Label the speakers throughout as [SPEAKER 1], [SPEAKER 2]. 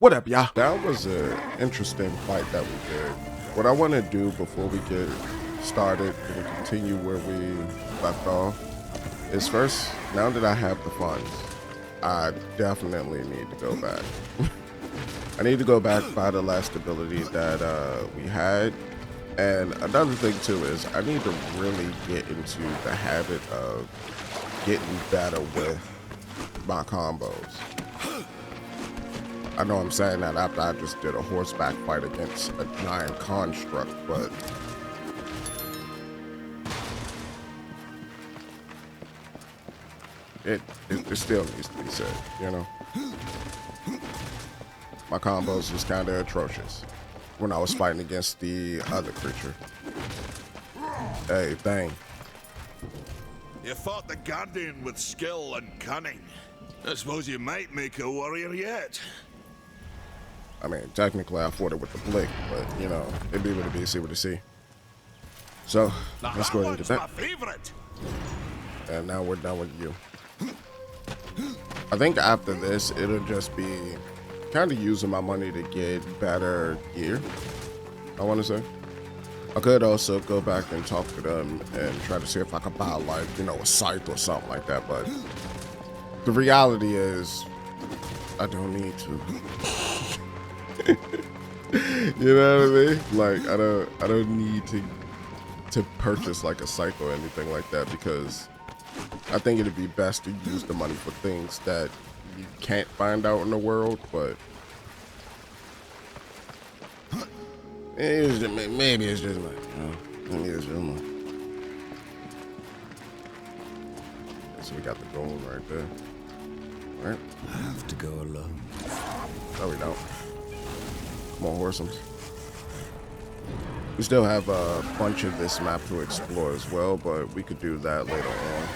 [SPEAKER 1] What up, y'all? That was an interesting fight that we did. What I want to do before we get started and continue where we left off is first, now that I have the funds, I definitely need to go back. I need to go back by the last ability that we had. And another thing too is I need to really get into the habit of getting better with my combos. I know I'm saying that after I just did a horseback fight against a giant construct, but it still needs to be said, you know? My combos was kind of atrocious when I was fighting against the other creature. Hey, thing.
[SPEAKER 2] You fought the Guardian with skill and cunning. I suppose you might make a warrior yet.
[SPEAKER 1] I mean, technically I fought it with the blick, but you know, it'd be what it be, see what it see. So,
[SPEAKER 2] Now
[SPEAKER 1] let's go ahead and get that.
[SPEAKER 2] my favorite.
[SPEAKER 1] And now we're done with you. I think after this, it'll just be kind of using my money to get better gear, I want to say. I could also go back and talk to them and try to see if I could buy, like, you know, a scythe or something like that, but the reality is, I don't need to. You know what I mean? Like, I don't need to purchase like a scythe or anything like that, because I think it'd be best to use the money for things that you can't find out in the world. But maybe it's just like, maybe it's just my. So we got the gold right there. All right.
[SPEAKER 3] I have to go alone.
[SPEAKER 1] No, we don't. More horsemen. We still have a bunch of this map to explore as well, but we could do that later on.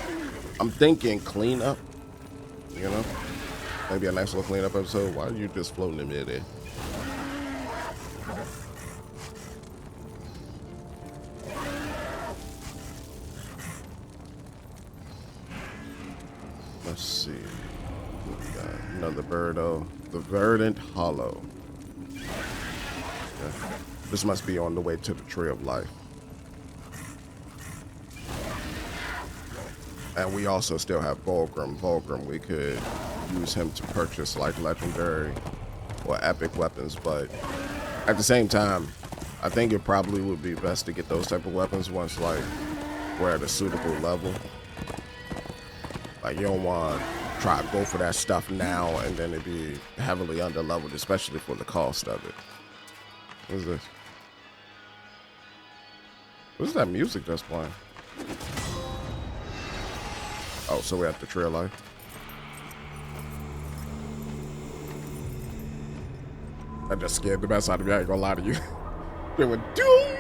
[SPEAKER 1] I'm thinking cleanup, you know? Maybe a nice little cleanup episode. Why are you just floating in midair? Let's see. We got another birdo. The Verdant Hollow. This must be on the way to the Tree of Life. And we also still have Vulgrim. Vulgrim, we could use him to purchase like legendary or epic weapons, but at the same time, I think it probably would be best to get those type of weapons once like we're at a suitable level. Like, you don't want to try to go for that stuff now and then it'd be heavily under leveled, especially for the cost of it. What is this? What is that music that's playing? Oh, so we're at the Tree of Life. That just scared the best out of me. I ain't gonna lie to you. They were doomed.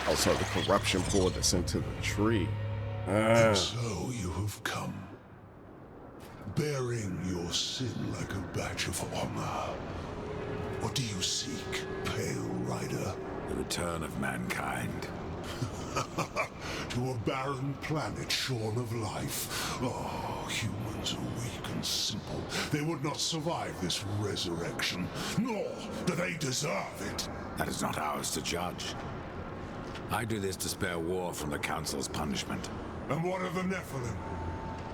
[SPEAKER 1] Also, the corruption poured us into the tree.
[SPEAKER 4] And so you have come, bearing your sin like a badge of honor. What do you seek, Pale Rider?
[SPEAKER 3] The return of mankind.
[SPEAKER 4] To a barren planet shorn of life. Oh, humans are weak and simple. They would not survive this resurrection, nor do they deserve it.
[SPEAKER 3] That is not ours to judge. I do this to spare war from the Council's punishment.
[SPEAKER 4] And what of the Nephilim?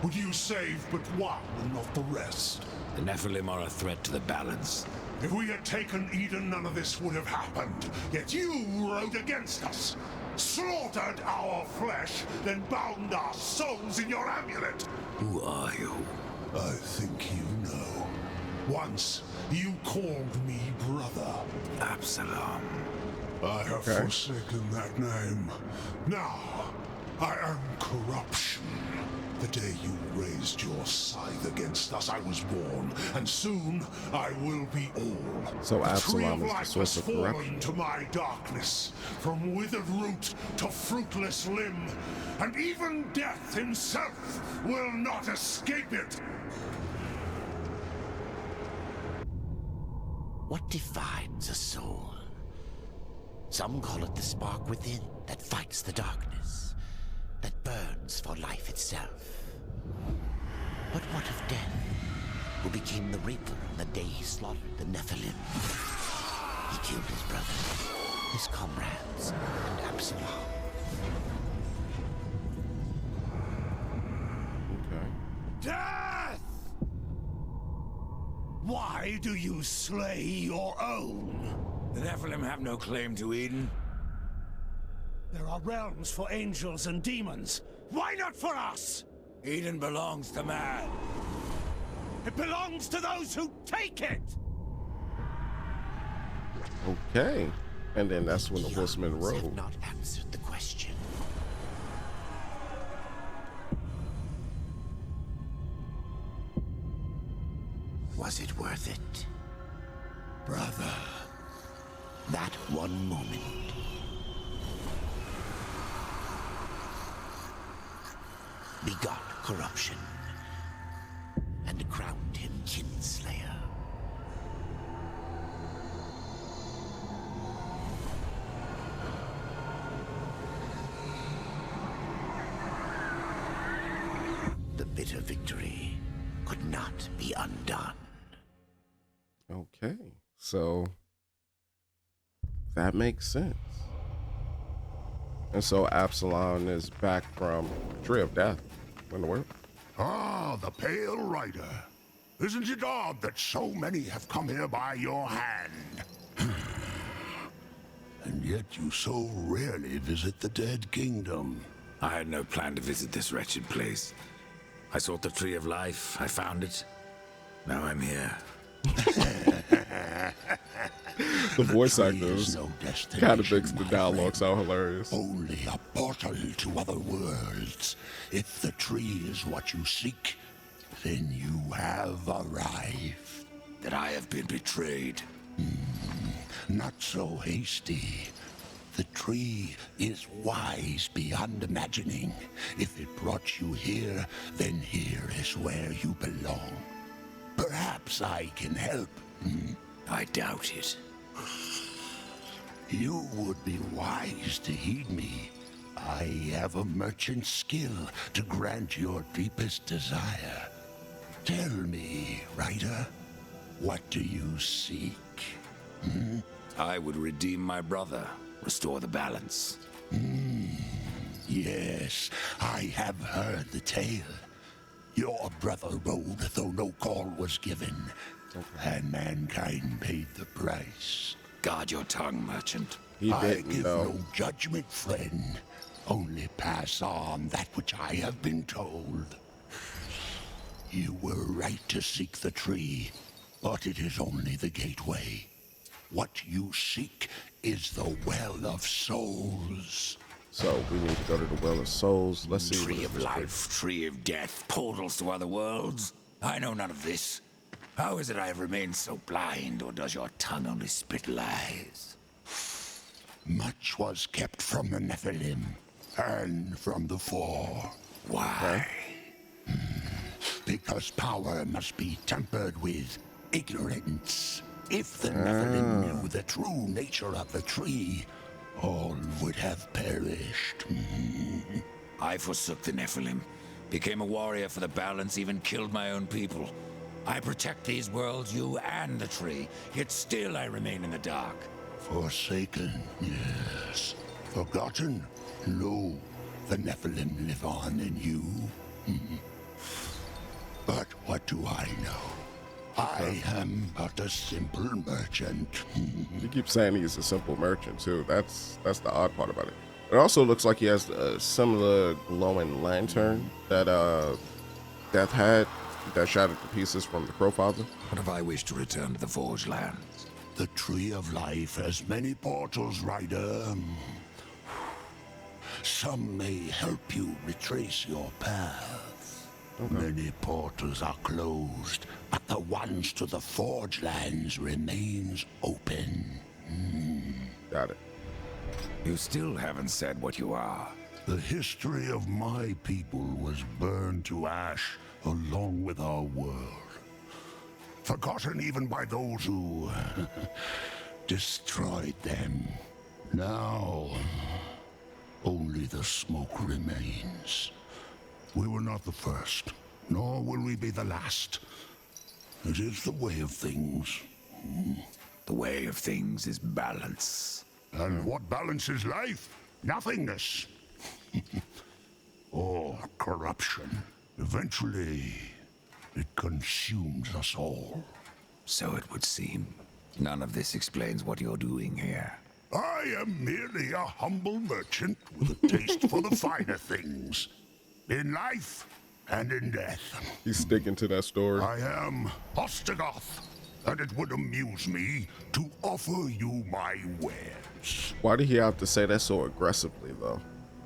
[SPEAKER 4] Would you save but one and not the rest?
[SPEAKER 3] The Nephilim are a threat to the balance.
[SPEAKER 4] If we had taken Eden, none of this would have happened. Yet you rode against us, slaughtered our flesh, then bound our souls in your amulet.
[SPEAKER 3] Who are you?
[SPEAKER 4] I think you know. Once, you called me brother.
[SPEAKER 3] Absalom.
[SPEAKER 4] I have forsaken that name. Now, I am corruption. The day you raised your scythe against us, I was born, and soon I will be all.
[SPEAKER 1] So
[SPEAKER 4] The tree
[SPEAKER 1] Absalom
[SPEAKER 4] of
[SPEAKER 1] is the
[SPEAKER 4] life
[SPEAKER 1] source
[SPEAKER 4] has
[SPEAKER 1] of
[SPEAKER 4] fallen
[SPEAKER 1] corruption.
[SPEAKER 4] to my darkness, from withered root to fruitless limb, and even death himself will not escape it.
[SPEAKER 5] What defines a soul? Some call it the spark within that fights the darkness, that burns for life itself. But what of death, who became the Reaper on the day he slaughtered the Nephilim? He killed his brother, his comrades, and Absalom.
[SPEAKER 1] Okay.
[SPEAKER 4] Death! Why do you slay your own?
[SPEAKER 3] The Nephilim have no claim to Eden.
[SPEAKER 6] There are realms for angels and demons. Why not for us?
[SPEAKER 3] Eden belongs to man.
[SPEAKER 6] It belongs to those who take it!
[SPEAKER 1] Okay. And then that's when the
[SPEAKER 5] The
[SPEAKER 1] horsemen
[SPEAKER 5] odds have
[SPEAKER 1] rode.
[SPEAKER 5] not answered the question. Was it worth it? Brother, that one moment begot corruption and crowned him kinslayer. The bitter victory could not be undone.
[SPEAKER 1] Okay. So that makes sense. And so Absalom is back from Tree of Death. In the world.
[SPEAKER 4] Ah, the Pale Rider. Isn't it odd that so many have come here by your hand? And yet you so rarely visit the Dead Kingdom.
[SPEAKER 3] I had no plan to visit this wretched place. I sought the Tree of Life. I found it. Now I'm here.
[SPEAKER 1] The voice
[SPEAKER 4] tree
[SPEAKER 1] actors
[SPEAKER 4] is no destination,
[SPEAKER 1] kind of makes the
[SPEAKER 4] my
[SPEAKER 1] dialogue
[SPEAKER 4] friend.
[SPEAKER 1] sound hilarious.
[SPEAKER 4] Only a portal to other worlds. If the tree is what you seek, then you have arrived.
[SPEAKER 3] That I have been betrayed.
[SPEAKER 4] Not so hasty. The tree is wise beyond imagining. If it brought you here, then here is where you belong. Perhaps I can help.
[SPEAKER 3] I doubt it.
[SPEAKER 4] You would be wise to heed me. I have a merchant skill to grant your deepest desire. Tell me, Rider, what do you seek?
[SPEAKER 3] I would redeem my brother, restore the balance.
[SPEAKER 4] Yes, I have heard the tale. Your brother rode, though no call was given, and mankind paid the price.
[SPEAKER 3] Guard your tongue, merchant.
[SPEAKER 1] He
[SPEAKER 4] I
[SPEAKER 1] didn't
[SPEAKER 4] give
[SPEAKER 1] though.
[SPEAKER 4] no judgment, friend. Only pass on that which I have been told. You were right to seek the tree, but it is only the gateway. What you seek is the Well of Souls.
[SPEAKER 1] So we need to go to the Well of Souls. Let's see.
[SPEAKER 3] Tree
[SPEAKER 1] what
[SPEAKER 3] of
[SPEAKER 1] this
[SPEAKER 3] life, tree of death, portals to other worlds. I know none of this. How is it I have remained so blind, or does your tongue only spit lies?
[SPEAKER 4] Much was kept from the Nephilim, and from the Four.
[SPEAKER 3] Why?
[SPEAKER 4] Because power must be tempered with ignorance. If the Nephilim knew the true nature of the tree, all would have perished.
[SPEAKER 3] I forsook the Nephilim, became a warrior for the balance, even killed my own people. I protect these worlds, you and the tree, yet still I remain in the dark.
[SPEAKER 4] Forsaken, yes. Forgotten? No. The Nephilim live on in you. But what do I know? I am but a simple merchant.
[SPEAKER 1] He keeps saying he's a simple merchant too. That's the odd part about it. It also looks like he has a similar glowing lantern that Death had, that shattered to pieces from the Crowfather.
[SPEAKER 3] What if I wish to return to the Forge Lands?
[SPEAKER 4] The Tree of Life has many portals, Rider. Some may help you retrace your path. Many portals are closed, but the ones to the Forge Lands remains open.
[SPEAKER 1] Got it.
[SPEAKER 3] You still haven't said what you are.
[SPEAKER 4] The history of my people was burned to ash along with our world. Forgotten even by those who destroyed them. Now, only the smoke remains. We were not the first, nor will we be the last. It is the way of things.
[SPEAKER 3] The way of things is balance.
[SPEAKER 4] And what balances life? Nothingness. Or corruption. Eventually, it consumes us all.
[SPEAKER 3] So it would seem. None of this explains what you're doing here.
[SPEAKER 4] I am merely a humble merchant with a taste for the finer things. In life and in death.
[SPEAKER 1] He's sticking to that story.
[SPEAKER 4] I am Ostagoth, and it would amuse me to offer you my wares.
[SPEAKER 1] Why did he have to say that so aggressively, though?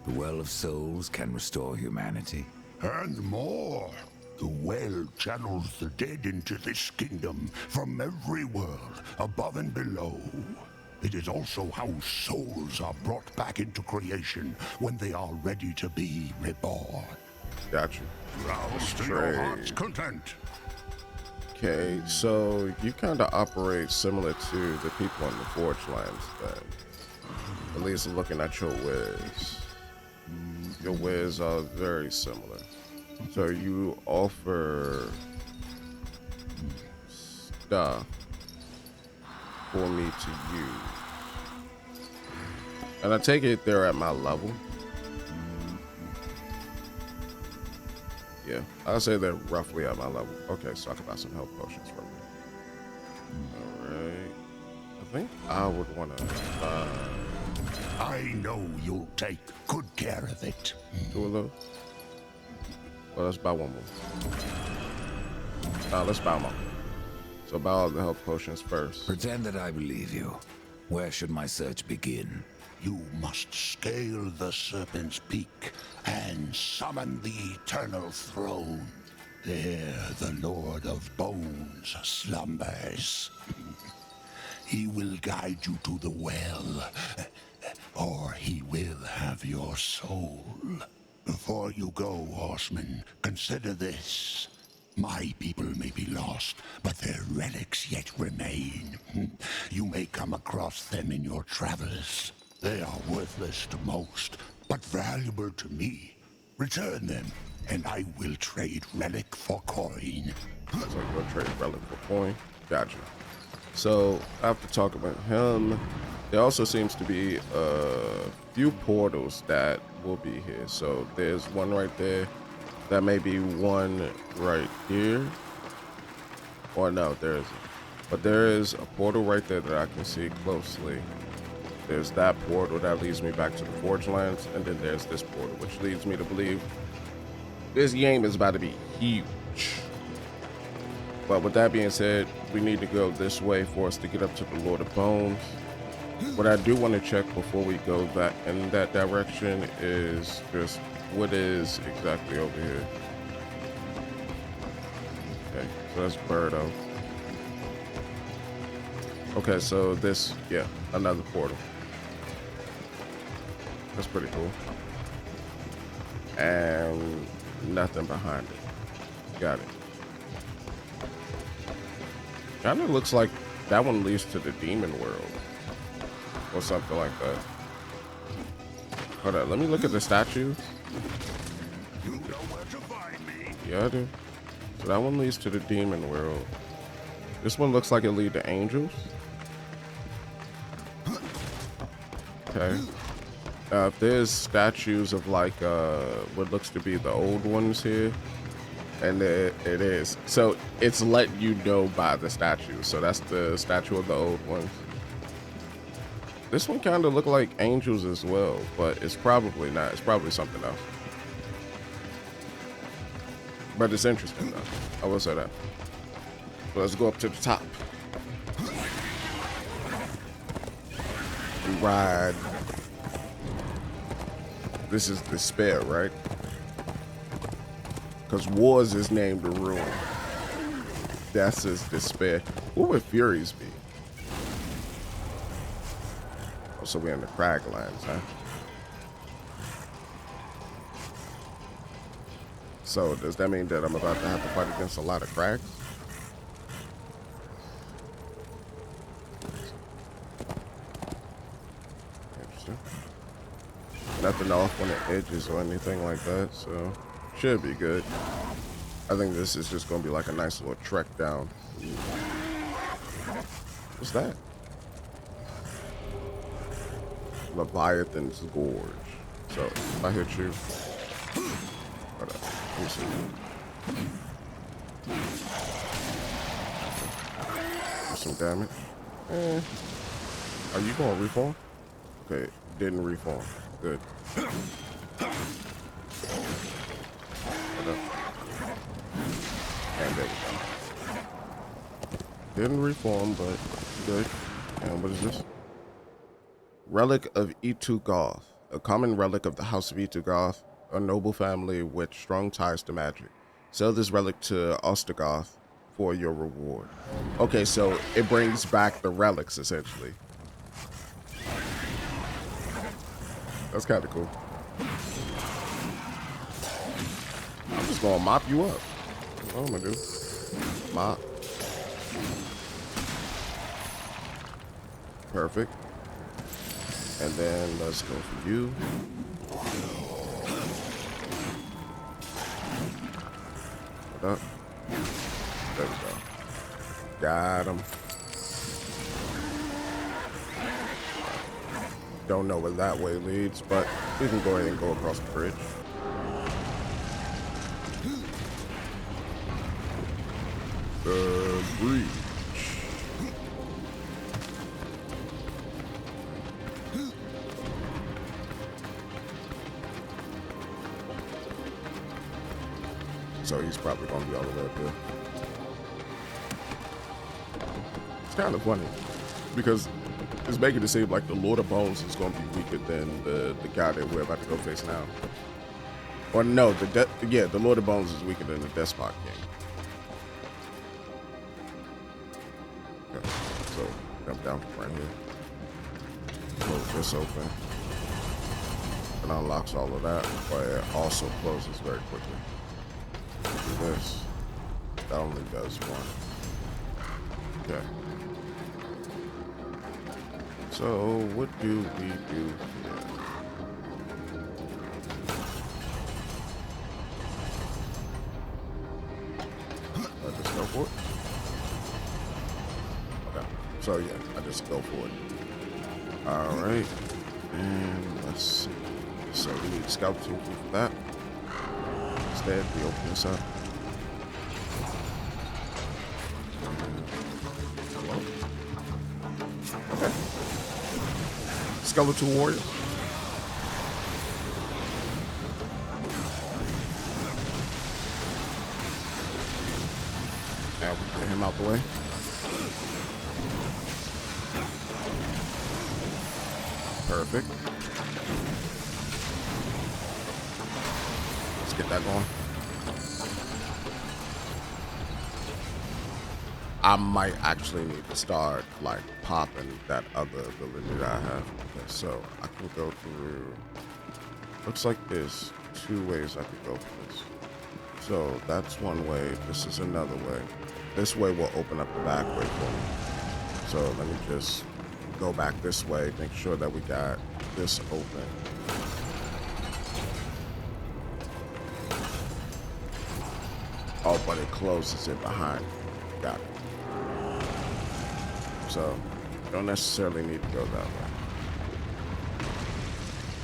[SPEAKER 3] The Well of Souls can restore humanity.
[SPEAKER 4] And more. The well channels the dead into this kingdom from every world, above and below. It is also how souls are brought back into creation when they are ready to be reborn.
[SPEAKER 1] Got you.
[SPEAKER 4] Rouse to your heart's content.
[SPEAKER 1] Okay, so you kind of operate similar to the people in the Forge Lands, then. At least looking at your wares. Your wares are very similar. So you offer stuff for me to use. And I take it they're at my level. Yeah, I'll say they're roughly at my level. Okay, so I can buy some health potions from you. Alright. I think I would want to buy...
[SPEAKER 4] I know you'll take good care of it.
[SPEAKER 1] do a little. Well, let's buy one more. Let's buy more. So buy all the health potions first.
[SPEAKER 3] Pretend that I believe you. Where should my search begin?
[SPEAKER 4] You must scale the Serpent's Peak and summon the Eternal Throne. There the Lord of Bones slumbers. He will guide you to the well, or he will have your soul. Before you go, horseman, consider this. My people may be lost, but their relics yet remain. You may come across them in your travels. They are worthless to most, but valuable to me. Return them, and I will trade relic for coin.
[SPEAKER 1] So we'll trade relic for coin. Gotcha. So after talking about him, there also seems to be a few portals that will be here. So there's one right there. That may be one right here. Or no, there isn't. But there is a portal right there that I can see closely. There's that portal that leads me back to the Forge Lands, and then there's this portal, which leads me to believe this game is about to be huge. But with that being said, we need to go this way for us to get up to the Lord of Bones. What I do want to check before we go back in that direction is just what is exactly over here. Okay, so that's Birdo. Okay, so this, yeah, another portal. That's pretty cool. And nothing behind it. Got it. Kind of looks like that one leads to the demon world. Or something like that. Hold on, let me look at the statues.
[SPEAKER 4] You know where to find me.
[SPEAKER 1] Yeah, I do. So that one leads to the demon world. This one looks like it leads to angels. Okay. If there's statues of like what looks to be the old ones here, and it is. So it's letting you know by the statue. So that's the statue of the old ones. This one kind of look like angels as well, but it's probably not. It's probably something else. But it's interesting though. I will say that. So let's go up to the top. And ride. This is despair, right? Because wars is named to ruin. Death is despair. What would Furies be? Oh, so we're in the Craglands, huh? So does that mean that I'm about to have to fight against a lot of crags? Interesting. Nothing off on the edges or anything like that, so should be good. I think this is just gonna be like a nice little trek down. What's that? Leviathan's Gorge. So if I hit you, hold up. Let me see. Do some damage. Are you gonna reform? Okay, didn't reform. Good. Hold up. And there we go. Didn't reform, but good. And what is this? Relic of Etugoth, a common relic of the House of Etugoth, a noble family with strong ties to magic. Sell this relic to Ostagoth for your reward. Okay, so it brings back the relics, essentially. That's kind of cool. I'm just gonna mop you up. That's what I'm gonna do. Mop. Perfect. And then let's go for you. Hold up. There we go. Got him. Don't know where that way leads, but we can go ahead and go across the bridge. The bridge. So he's probably going to be all the way up here. It's kind of funny because it's making it seem like the Lord of Bones is going to be weaker than the guy that we're about to go face now. Or no, the Lord of Bones is weaker than the Despot King. Okay, so come down from right here. Close this open. It unlocks all of that, but it also closes very quickly. Do this. That only does one. Okay. So what do we do here? I just go for it. Okay. So yeah, I just go for it. All right. And let's see. So we need scout team for that. Instead, we open this up. Hello? Okay. Skeletal warrior. Now we get him out the way. Perfect. Let's get that going. I might actually need to start like popping that other ability that I have. Okay, so I can go through. Looks like there's two ways I could go for this. So that's one way. This is another way. This way will open up the back way for me. So let me just go back this way. Make sure that we got this open. Oh, but it closes it behind. Got it. So, don't necessarily need to go that way.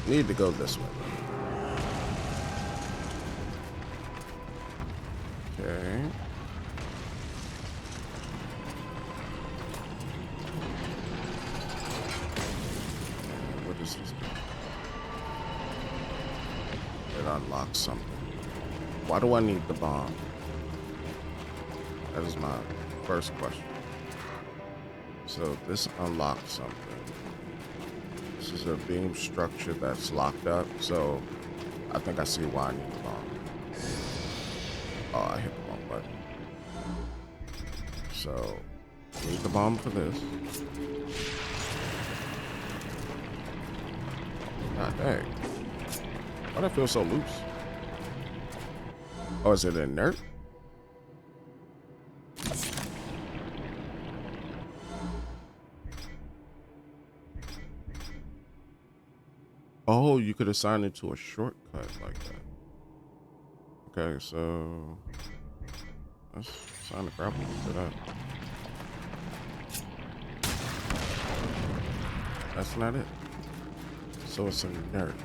[SPEAKER 1] Need to go this way. Okay. What does this do? It unlocks something. Why do I need the bomb? That is my first question. So this unlocks something. This is a beam structure that's locked up, so I think I see why I need the bomb. Oh, I hit the wrong button. So, need the bomb for this. God dang. Why'd I feel so loose? Oh, is it inert? Oh, you could assign it to a shortcut like that. Okay, so let's assign the grapple to that. That's not it. So it's inert.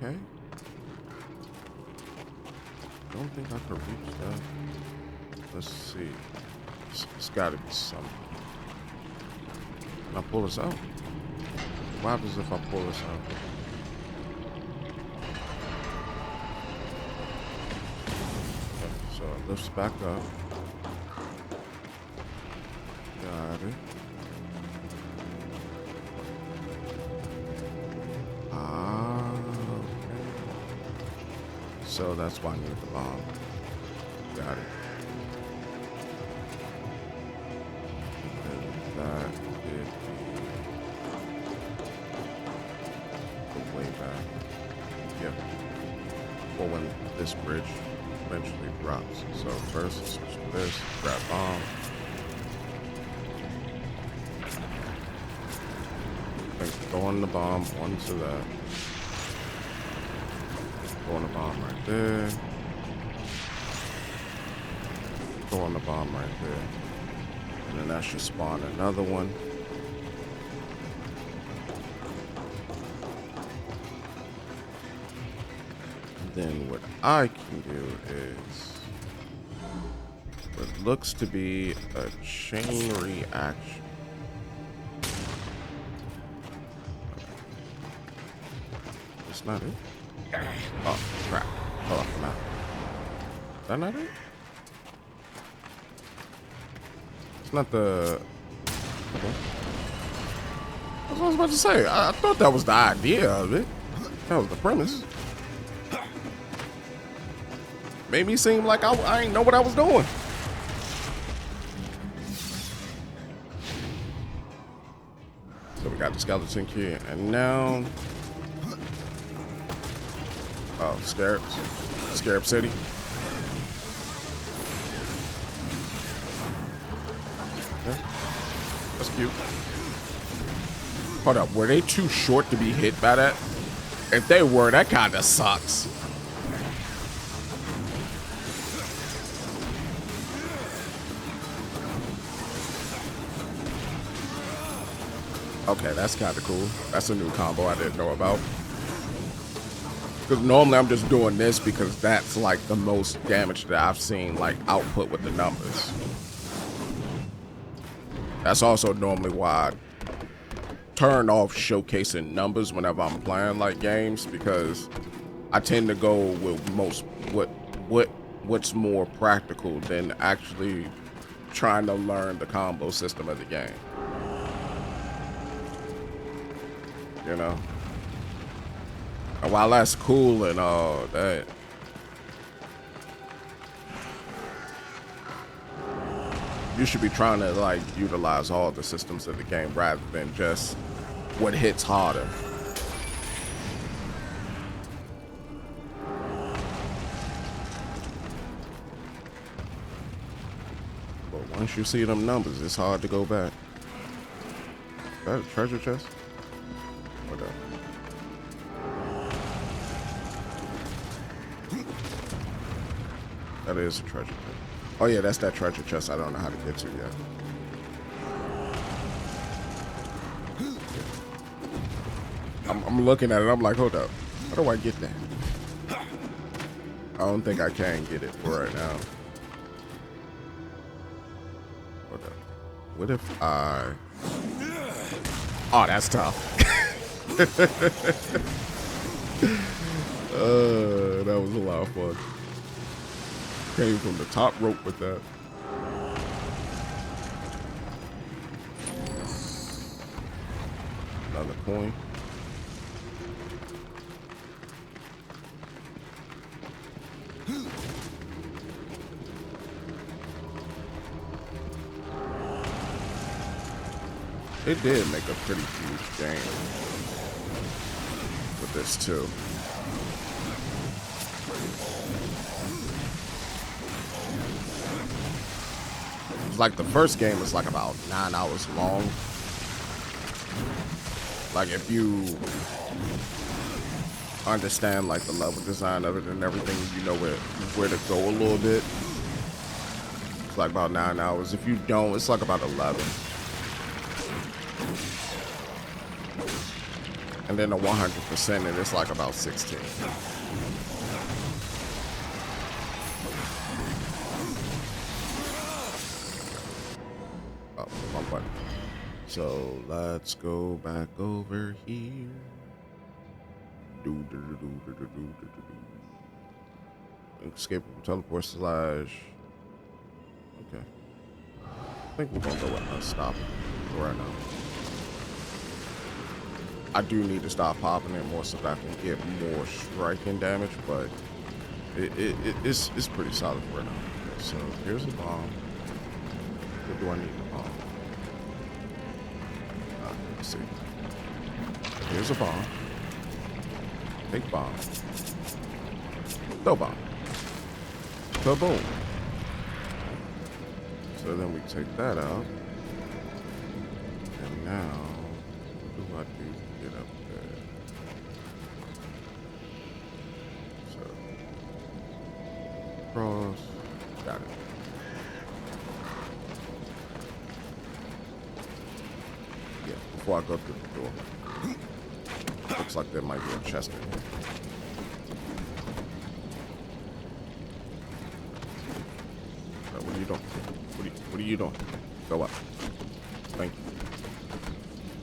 [SPEAKER 1] Okay. Don't think I could reach that. Let's see. It's gotta be something. Can I pull this out? What happens if I pull this out? Okay, so it lifts back up. Got it. Okay. So that's why I need the bomb. Got it. And that did the way back. Yep. Or when this bridge eventually drops. So first, switch to this, grab bomb. Throwing the bomb onto that. Throwing the bomb right there. Throwing the bomb right there. And then that should spawn another one. And then what I can do is what looks to be a chain reaction. That's not it. Oh, crap. Hold on, I'm out. Is that not it? It's not the... Okay. That's what I was about to say. I thought that was the idea of it. That was the premise. Made me seem like I ain't know what I was doing. So we got the skeleton key, and now... Oh, Scarabs. Scarab City. Okay. That's cute. Hold up, were they too short to be hit by that? If they were, that kind of sucks. Okay, that's kind of cool. That's a new combo I didn't know about. Because normally I'm just doing this because that's like the most damage that I've seen like output with the numbers. That's also normally why I turn off showcasing numbers whenever I'm playing like games, because I tend to go with what's more practical than actually trying to learn the combo system of the game. You know? And while that's cool and all that, you should be trying to like utilize all the systems of the game rather than just what hits harder. But once you see them numbers, it's hard to go back. Is that a treasure chest? What up? That is a treasure chest. Oh yeah, that's that treasure chest I don't know how to get to yet. I'm looking at it, I'm like, hold up. How do I get that? I don't think I can get it for right now. Hold up. What if I... Oh, that's tough. That was a lot of fun. Came from the top rope with that. Another coin. it did make a pretty huge game with this too. Like the first game was like about 9 hours long. Like if you understand like the level design of it and everything, you know where to go a little bit. It's like about 9 hours. If you don't, it's like about 11. And then the 100% and it's like about 16. So let's go back over here. Escape teleport slash. Okay. I think we're gonna go with unstoppable right now. I do need to stop popping it more so that I can get more striking damage, but it's pretty solid right now. Okay, so here's a bomb. What do I need a bomb? Let's see. Here's a bomb. Big bomb. No bomb. Kaboom. So then we take that out. And now, what do I do to get up there? So, cross. Got it. Yeah, before I go through the door. Looks like there might be a chest in here. What are you doing? What are you doing? Go up. Thank you.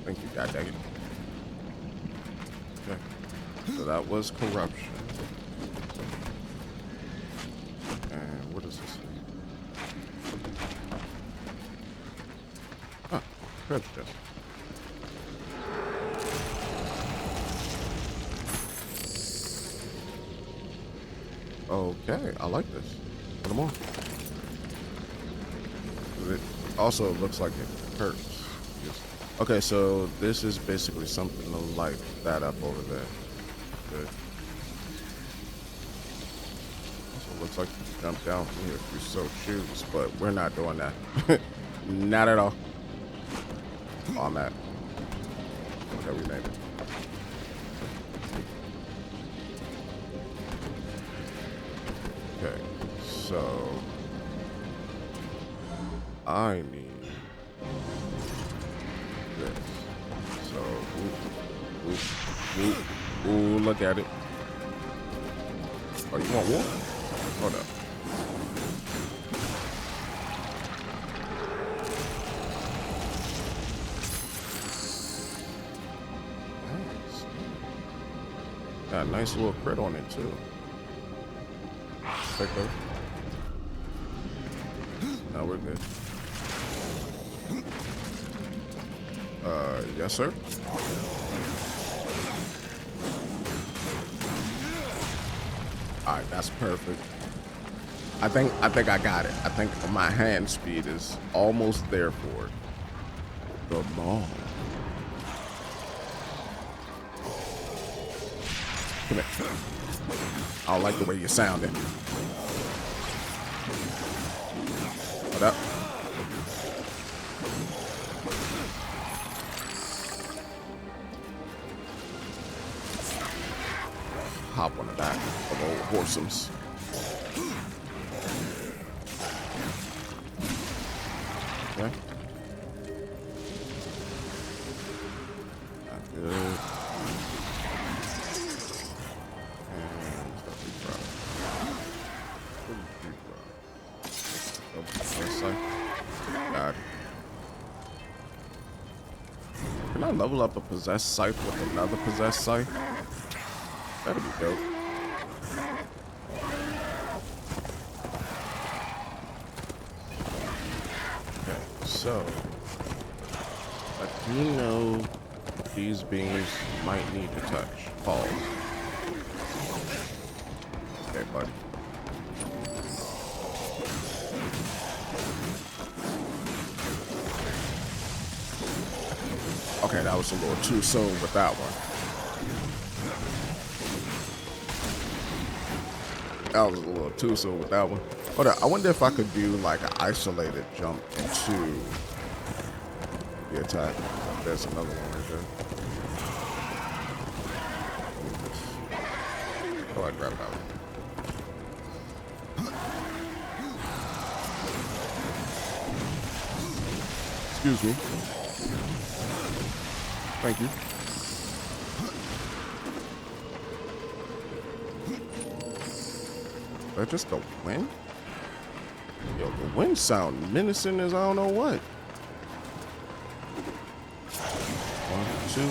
[SPEAKER 1] Thank you, god dang it. Okay. So that was corruption. And what is this? Ah, treasure chest. Okay, I like this. Put them on. It also looks like it hurts. Okay, so this is basically something to light that up over there. Good. Also looks like you jump down from here if you so choose, but we're not doing that. Not at all. Oh, I'm at. Okay, we made it. Okay, so I need this. So, ooh, look at it. Oh, you want water? Hold up. Nice. Got a nice little crit on it too. Take those. No, we're good. Yes, sir. All right, that's perfect. I think I got it. I think my hand speed is almost there for it. Come on. Come here. I don't like the way you're sounding. What up? Hop on the back of old horsems. Okay. Not good. God. Can I level up a possessed scythe with another possessed scythe? That'd be dope. Okay, so I do know these beams might need to touch. Pause. Okay, buddy. Okay, that was a little too soon with that one. That was a little too soon with that one. Hold on, I wonder if I could do like an isolated jump into the attack. There's another one right there. Oh, I grabbed that one. Excuse me. Thank you. That just the wind? Yo, the wind sound menacing as I don't know what. 1, 2,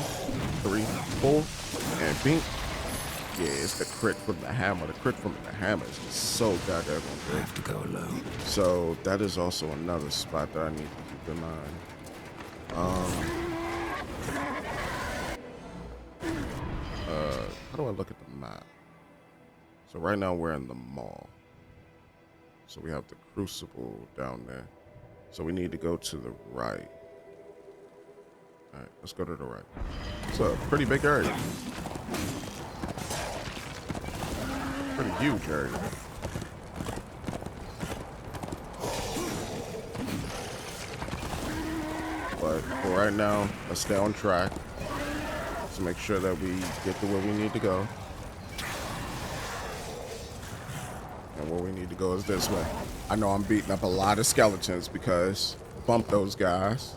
[SPEAKER 1] 3, 4, and bink. Yeah, it's the crit from the hammer. The crit from the hammer is so goddamn good.
[SPEAKER 3] I have to go alone.
[SPEAKER 1] So that is also another spot that I need to keep in mind. How do I look at the map? So right now we're in the mall. So we have the crucible down there. So we need to go to the right. All right, let's go to the right. It's a pretty big area. Pretty huge area. But for right now, let's stay on track to make sure that we get to where we need to go. And where we need to go is this way. I know I'm beating up a lot of skeletons because bump those guys.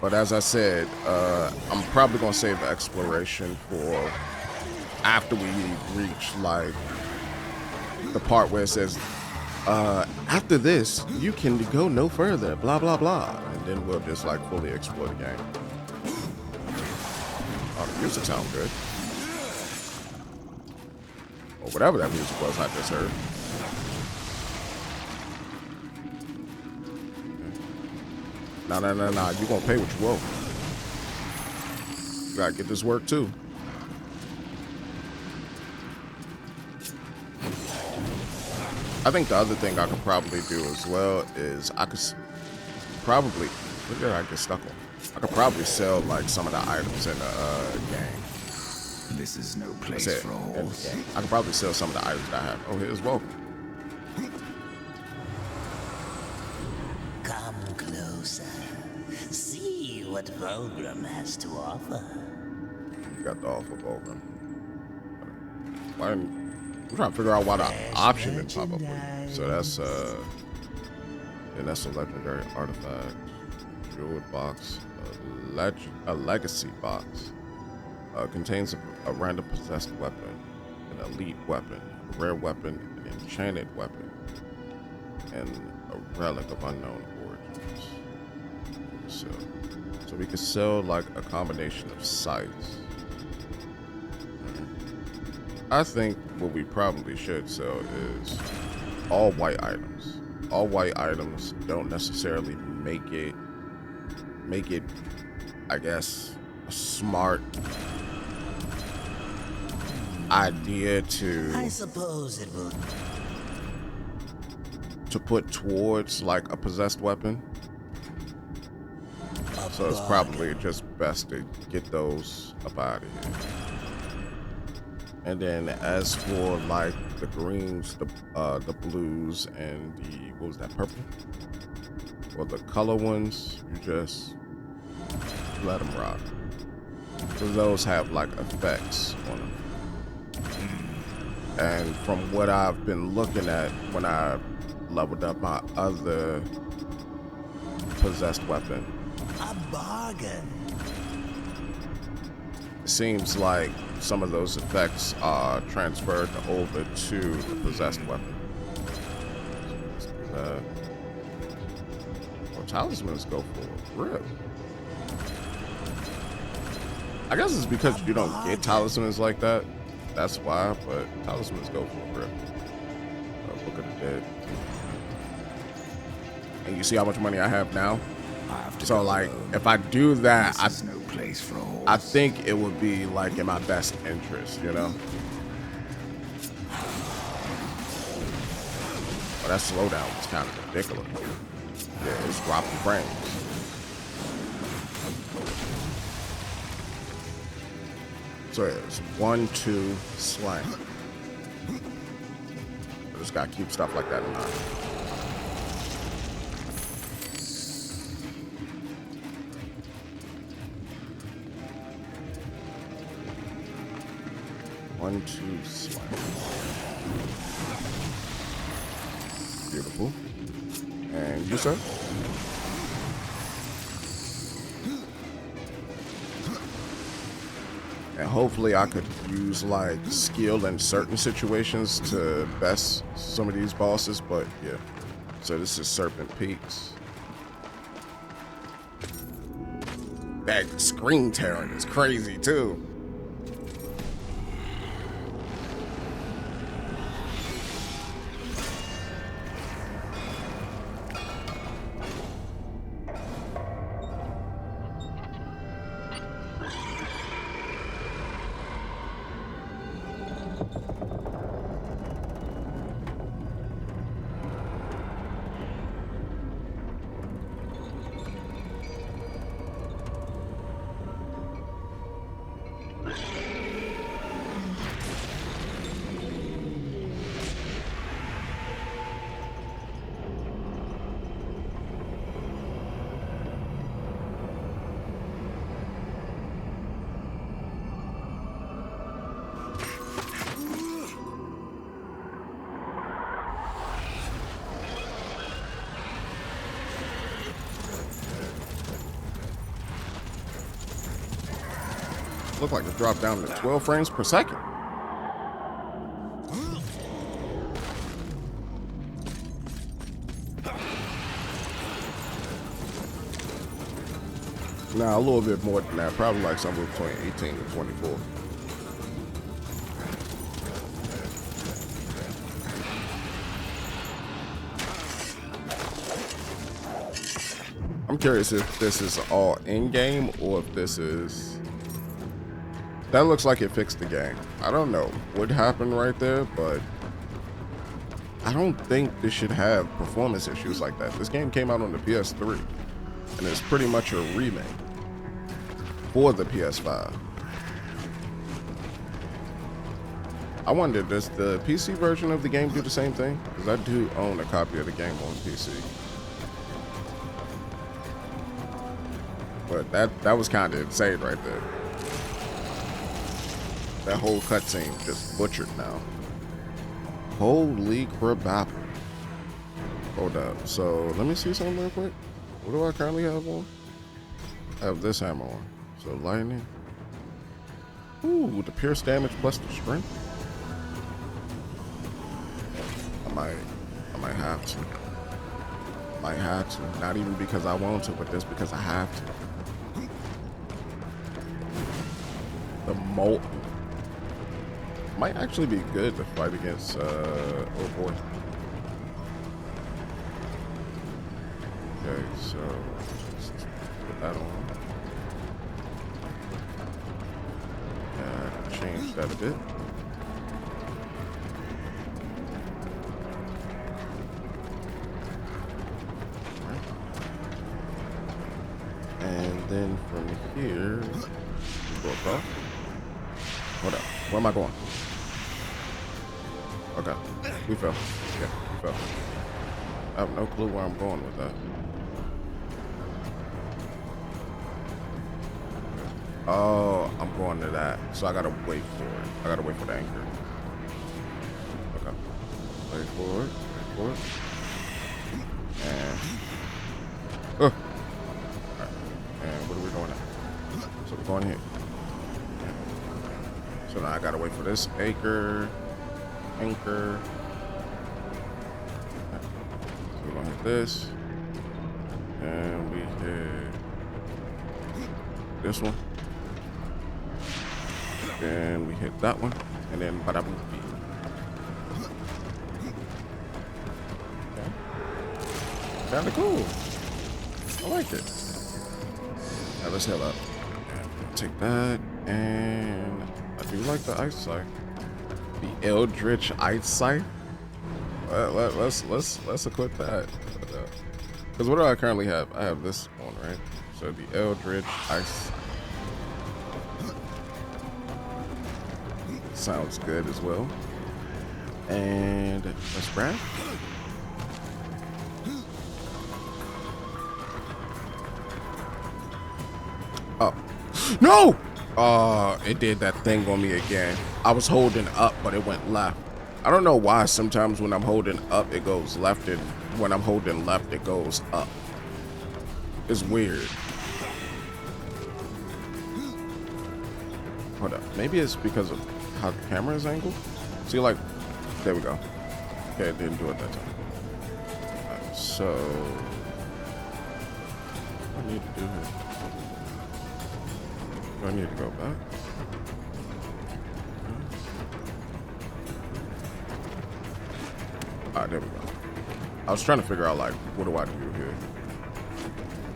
[SPEAKER 1] But as I said, I'm probably gonna save the exploration for after we reach like the part where it says, after this, you can go no further, blah, blah, blah. And then we'll just like fully explore the game. Oh, the music sounds good. Or whatever that music was I just heard. Nah. You gonna pay what you owe. You gotta get this work too. I think the other thing I could probably do as well is I could probably, what did I get stuck on? I could probably sell like some of the items in the game.
[SPEAKER 3] This is no place for a horse.
[SPEAKER 1] I could probably sell some of the items that I have. Oh, here's welcome.
[SPEAKER 5] Come closer. See what Volgrim has to offer.
[SPEAKER 1] You got the offer, Volgrim. I'm trying to figure out why the option didn't pop up. So that's and that's a legendary artifact, jeweled box, a legacy box. Contains a random possessed weapon, an elite weapon, a rare weapon, an enchanted weapon, and a relic of unknown origins. So we could sell like a combination of sites. I think what we probably should sell is all white items. All white items don't necessarily make it, I guess, a smart idea
[SPEAKER 5] I suppose it would.
[SPEAKER 1] to put towards like a possessed weapon. So it's probably just best to get those up out of here. And then as for like the greens, the blues, and the, what was that, purple? Well, the color ones, you just let them rock. Because those have like effects on them. And from what I've been looking at when I leveled up my other possessed weapon,
[SPEAKER 5] A bargain.
[SPEAKER 1] it seems like some of those effects are transferred over to the possessed weapon. Well, talismans go for a rip. I guess it's because you don't get talismans like that. That's why, but talismans go for a rip. Look at the dead. And you see how much money I have now? So like, if I do that,
[SPEAKER 3] no place for a horse.
[SPEAKER 1] I think it would be like in my best interest, you know? But that slowdown was kind of ridiculous. Yeah, it's dropping frames. So it's 1, 2, slang. I just gotta keep stuff like that in mind. One, two, slang. Beautiful. And you, sir? And hopefully I could use like skill in certain situations to best some of these bosses, but yeah. So this is Serpent Peaks. That screen tearing is crazy too. Look like it dropped down to 12 frames per second. Nah, a little bit more than that. Probably like somewhere between 18 and 24. I'm curious if this is all in-game or if this is... That looks like it fixed the game. I don't know what happened right there, but I don't think this should have performance issues like that. This game came out on the PS3, and it's pretty much a remake for the PS5. I wonder, does the PC version of the game do the same thing? Because I do own a copy of the game on PC. But that was kind of insane right there. That whole cutscene just butchered now. Holy crap. Hold up. So let me see something real quick. What do I currently have on? I have this hammer on. So lightning. Ooh, the pierce damage plus the strength. I might have to. Might have to. Not even because I want to, but just because I have to. The molten. Might actually be good to fight against, oh boy. Okay, so let's put that on. Change that a bit. Right. And then from here, go across. Hold up, where am I going? Okay, we fell. Yeah, we fell. I have no clue where I'm going with that. Oh, I'm going to that. So I gotta wait for it. I gotta wait for the anchor. Okay. Wait for it. Wait for it. And... oh! Alright. And what are we doing now? So we're going here. So now I gotta wait for this anchor. Anchor. So we're gonna hit this. And we hit this one. And we hit that one. And then bada boom. Okay. Kinda cool. I like it. Now let's heal up. And take that. And I do like the ice sight. The Eldritch Ice Sight. let's equip that. Because what do I currently have? I have this one, right? So the Eldritch Ice sounds good as well. And let's grab. Oh no! It did that thing on me again. I was holding up, but it went left. I don't know why sometimes when I'm holding up, it goes left, and when I'm holding left, it goes up. It's weird. Hold up. Maybe it's because of how the camera is angled. See, like, there we go. Okay, it didn't do it that time. Right, so, what do I need to do here? Do I need to go back? Alright, there we go. I was trying to figure out, like, what do I do here?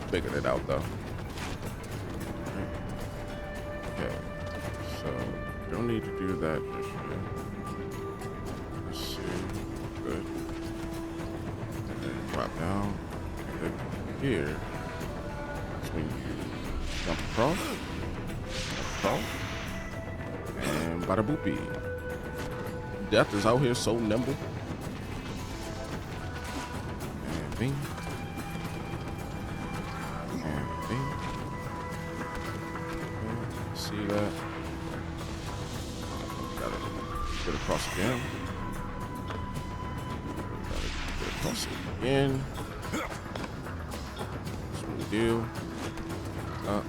[SPEAKER 1] Figured it out, though. Okay. So, don't need to do that just yet. Let's see. Good. And then drop down. And then here. That's when you jump across. And bada boopy. Death is out here so nimble. And bing. And bing. Okay, see that? Gotta get across again. Gotta get across again. That's what we do. Up.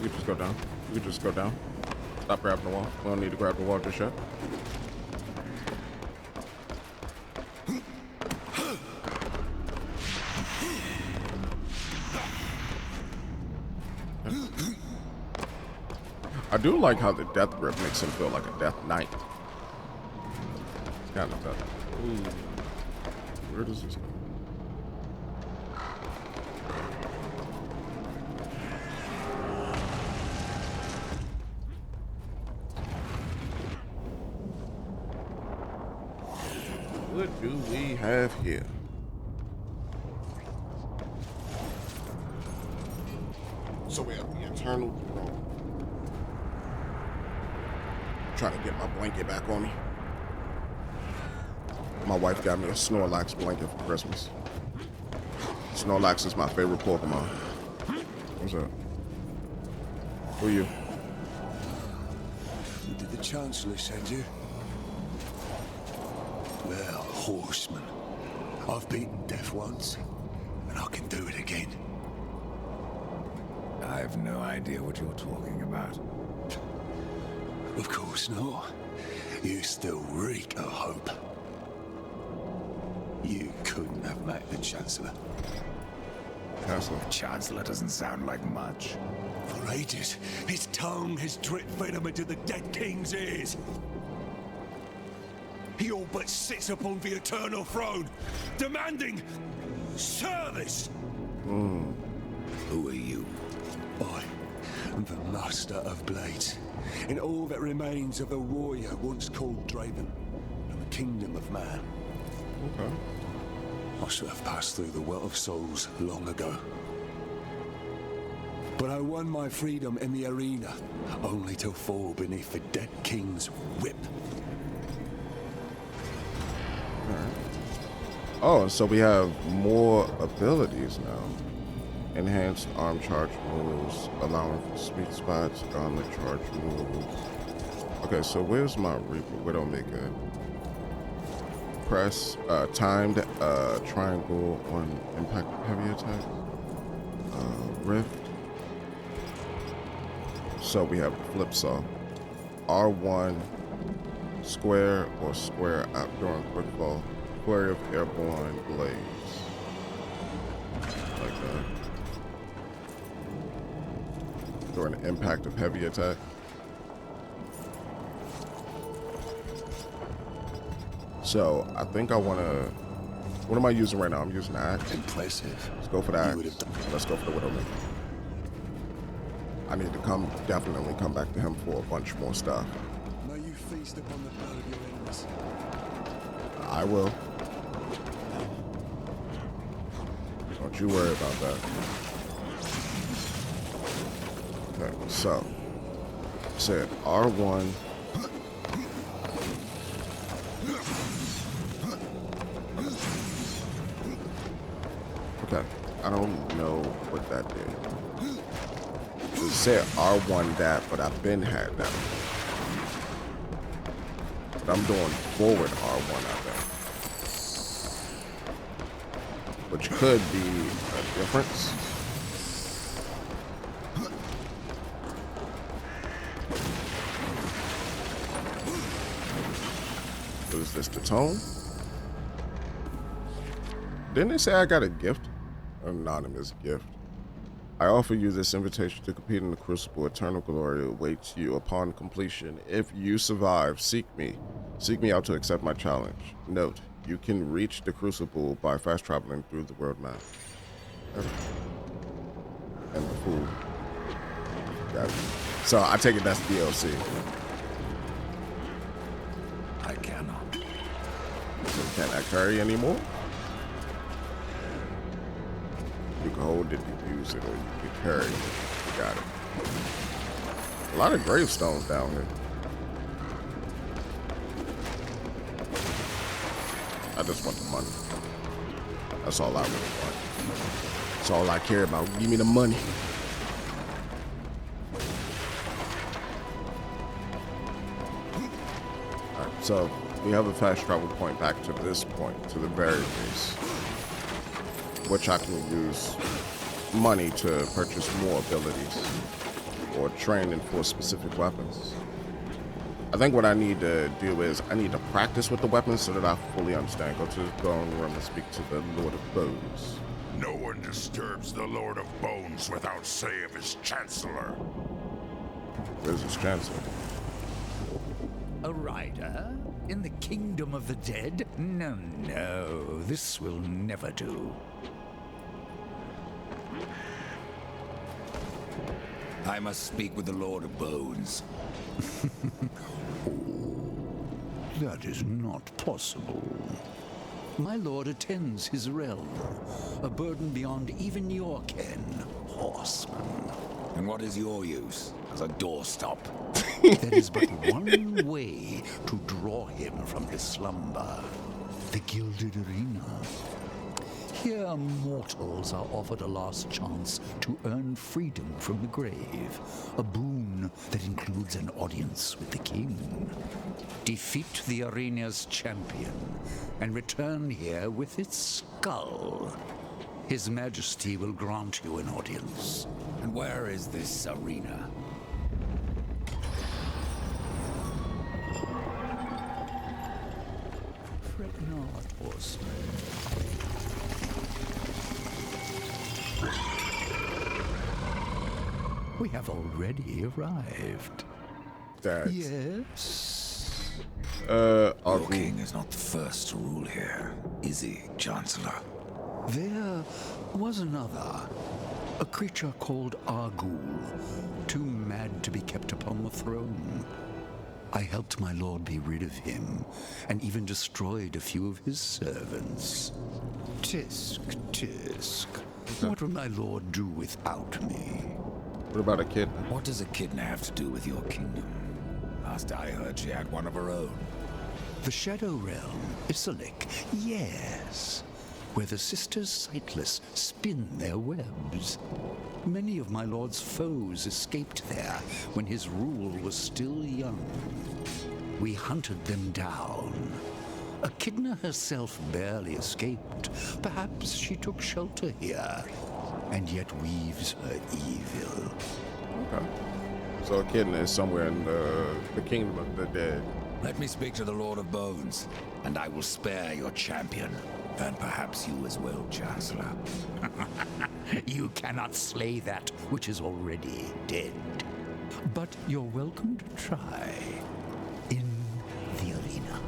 [SPEAKER 1] You can just go down. You can just go down. Stop grabbing the wall. We don't need to grab the wall just yet. I do like how the death grip makes him feel like a death knight. It's kind of tough. Ooh. Where does this go? What do we have here? So we have the internal throne. Trying to get my blanket back on me. My wife got me a Snorlax blanket for Christmas. Snorlax is my favorite Pokemon. What's up? Who are you?
[SPEAKER 2] Did the Chancellor send you? Well, horseman. I've beaten death once, and I can do it again.
[SPEAKER 3] I've no idea what you're talking about.
[SPEAKER 2] Of course not. You still reek of hope. You couldn't have met the Chancellor.
[SPEAKER 1] Chancellor.
[SPEAKER 3] Chancellor doesn't sound like much.
[SPEAKER 2] For ages, his tongue has drip venom into the dead king's ears. He all but sits upon the eternal throne, demanding service.
[SPEAKER 3] Who are you?
[SPEAKER 2] I am the Master of Blades, and all that remains of the warrior once called Draven, from the kingdom of man.
[SPEAKER 1] Okay.
[SPEAKER 2] I should have passed through the well of souls long ago. But I won my freedom in the arena, only to fall beneath the dead king's whip.
[SPEAKER 1] Oh, so we have more abilities now. Enhanced arm charge moves, allowing for sweet spots, gauntlet charge moves. Okay, so where's my Reaper Widowmaker? Press timed triangle on impact heavy attack. Rift. So we have flip saw. R1 square or square out during quick fall. Flurry of airborne blades. Like that. During the impact of heavy attack. So I think I want to. What am I using right now? I'm using the axe.
[SPEAKER 2] Impressive.
[SPEAKER 1] Let's go for the
[SPEAKER 2] You would
[SPEAKER 1] axe.
[SPEAKER 2] have done.
[SPEAKER 1] Let's go for the Widowmaker. I need to definitely come back to him for a bunch more stuff.
[SPEAKER 2] feast upon the blood of your enemies.
[SPEAKER 1] I will. Don't you worry about that. Okay, so said R1. Okay, I don't know what that did. It said R1 that, but I've been had that. But I'm doing forward R1, I think. Which could be a difference. What is this, the tone? Didn't they say I got a gift? Anonymous gift. I offer you this invitation to compete in the Crucible. Eternal glory awaits you upon completion. If you survive, seek me. Seek me out to accept my challenge. Note, you can reach the Crucible by fast traveling through the world map. And the food. Got it. So I take it that's DLC.
[SPEAKER 3] I cannot.
[SPEAKER 1] So can't I carry anymore? You can hold it, you use it, or you can carry it. You got it. A lot of gravestones down here. I just want the money. That's all I really want. That's all I care about. Give me the money. Alright, so we have a fast travel point back to this point, to the very base, which I can use money to purchase more abilities or training for specific weapons. I think what I need to do is I need to practice with the weapons so that I fully understand. Go to the throne room and speak to the Lord of Bones.
[SPEAKER 4] No one disturbs the Lord of Bones without say of his Chancellor.
[SPEAKER 1] Where's his chancellor?
[SPEAKER 3] A rider? In the kingdom of the dead? No, no, this will never do. I must speak with the Lord of Bones.
[SPEAKER 7] That is not possible. My lord attends his realm, a burden beyond even your ken, horseman.
[SPEAKER 3] And what is your use as a doorstop?
[SPEAKER 7] There is but one way to draw him from his slumber: the Gilded Arena. Here, mortals are offered a last chance to earn freedom from the grave, a boon that includes an audience with the king. Defeat the arena's champion and return here with its skull. His Majesty will grant you an audience.
[SPEAKER 3] And where is this arena?
[SPEAKER 7] Fret not, horseman. We have already arrived.
[SPEAKER 1] That's
[SPEAKER 7] Yes?
[SPEAKER 3] Your
[SPEAKER 1] I'll
[SPEAKER 3] king is not the first to rule here, is he, Chancellor?
[SPEAKER 7] There was another, a creature called Argul, too mad to be kept upon the throne. I helped my lord be rid of him, and even destroyed a few of his servants. Tisk, tisk. What would my lord do without me?
[SPEAKER 1] What about a kid?
[SPEAKER 3] What does Echidna have to do with your kingdom? Last I heard, she had one of her own.
[SPEAKER 7] The Shadow Realm, Isalik, yes, where the Sisters Sightless spin their webs. Many of my lord's foes escaped there when his rule was still young. We hunted them down. Echidna herself barely escaped. Perhaps she took shelter here, and yet weaves her evil.
[SPEAKER 1] Okay. So Echidna is somewhere in the kingdom of the dead.
[SPEAKER 3] Let me speak to the Lord of Bones, and I will spare your champion. And perhaps you as well, Chancellor.
[SPEAKER 7] You cannot slay that which is already dead. But you're welcome to try in the arena.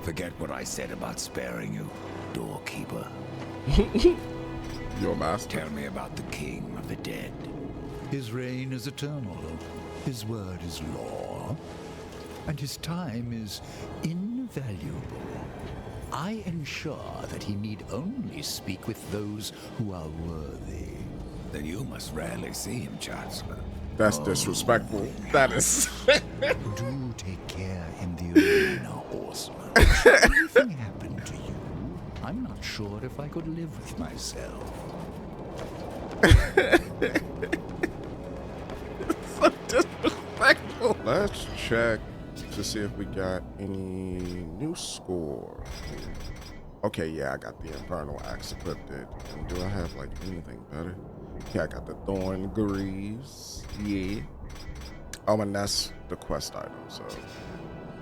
[SPEAKER 3] Forget what I said about sparing you, doorkeeper.
[SPEAKER 1] Your master.
[SPEAKER 3] Tell me about the king of the dead.
[SPEAKER 7] His reign is eternal. His word is law. and his time is invaluable. I ensure that he need only speak with those who are worthy.
[SPEAKER 3] Then you must rarely see him, Chancellor.
[SPEAKER 1] That's disrespectful. That is.
[SPEAKER 7] Do take care in the arena, horseman. If anything happened to you, I'm not sure if I could live with myself.
[SPEAKER 1] So disrespectful. Let's check to see if we got any new score. Okay, yeah, I got the Infernal Axe equipped. And do I have like anything better? Yeah, I got the Thorn Greaves. Yeah. Oh, and that's the quest item, so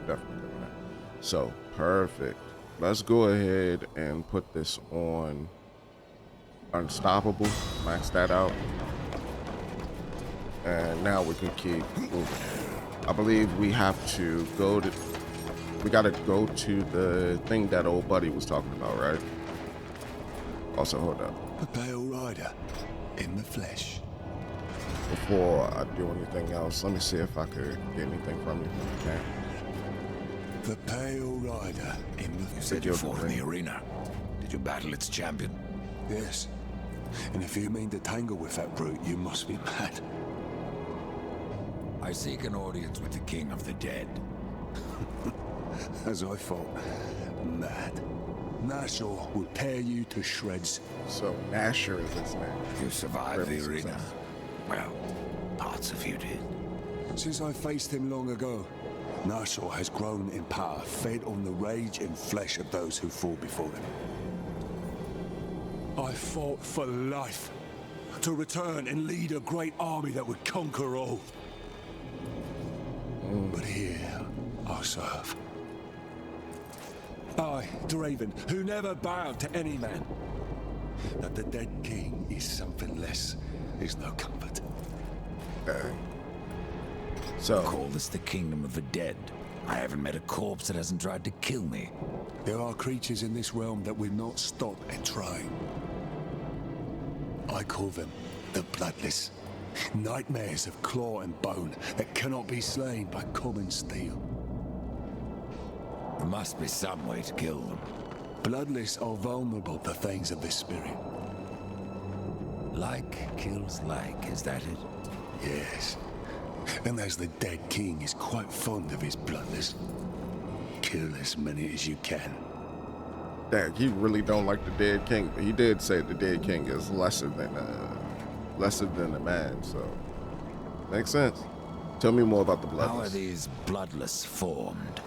[SPEAKER 1] definitely doing that. So perfect. Let's go ahead and put this on Unstoppable. Max that out. And now we can keep moving. I believe we have to go to... We gotta go to the thing that old buddy was talking about, right? Also, hold up.
[SPEAKER 2] The Pale Rider in the flesh.
[SPEAKER 1] Before I do anything else, let me see if I could get anything from you. Okay.
[SPEAKER 2] The Pale Rider in the
[SPEAKER 3] You said you fought in the arena. Did you battle its champion?
[SPEAKER 2] Yes. And if you mean to tangle with that brute, you must be mad.
[SPEAKER 3] I seek an audience with the King of the Dead.
[SPEAKER 2] As I thought, mad. Nashor will tear you to shreds.
[SPEAKER 1] So Nasher is his name.
[SPEAKER 3] You survived
[SPEAKER 1] Great
[SPEAKER 3] the arena.
[SPEAKER 1] success.
[SPEAKER 3] Well, parts of you did.
[SPEAKER 2] Since I faced him long ago, Nashor has grown in power, fed on the rage and flesh of those who fall before him. I fought for life, to return and lead a great army that would conquer all. But here I serve. I, Draven, who never bowed to any man. That the dead king is something less is no comfort.
[SPEAKER 1] Okay. So
[SPEAKER 3] Call this the Kingdom of the Dead. I haven't met a corpse that hasn't tried to kill me.
[SPEAKER 2] There are creatures in this realm that will not stop and try. I call them the Bloodless. Nightmares of claw and bone that cannot be slain by common steel.
[SPEAKER 3] There must be some way to kill them.
[SPEAKER 2] Bloodless are vulnerable to things of the spirit.
[SPEAKER 3] Like kills like, is that it?
[SPEAKER 2] Yes. And as the dead king is quite fond of his Bloodless, kill as many as you can.
[SPEAKER 1] dang, he really don't like the dead king. But he did say the dead king is lesser than a man, so makes sense. Tell me more about the Bloodless.
[SPEAKER 3] How are these Bloodless formed?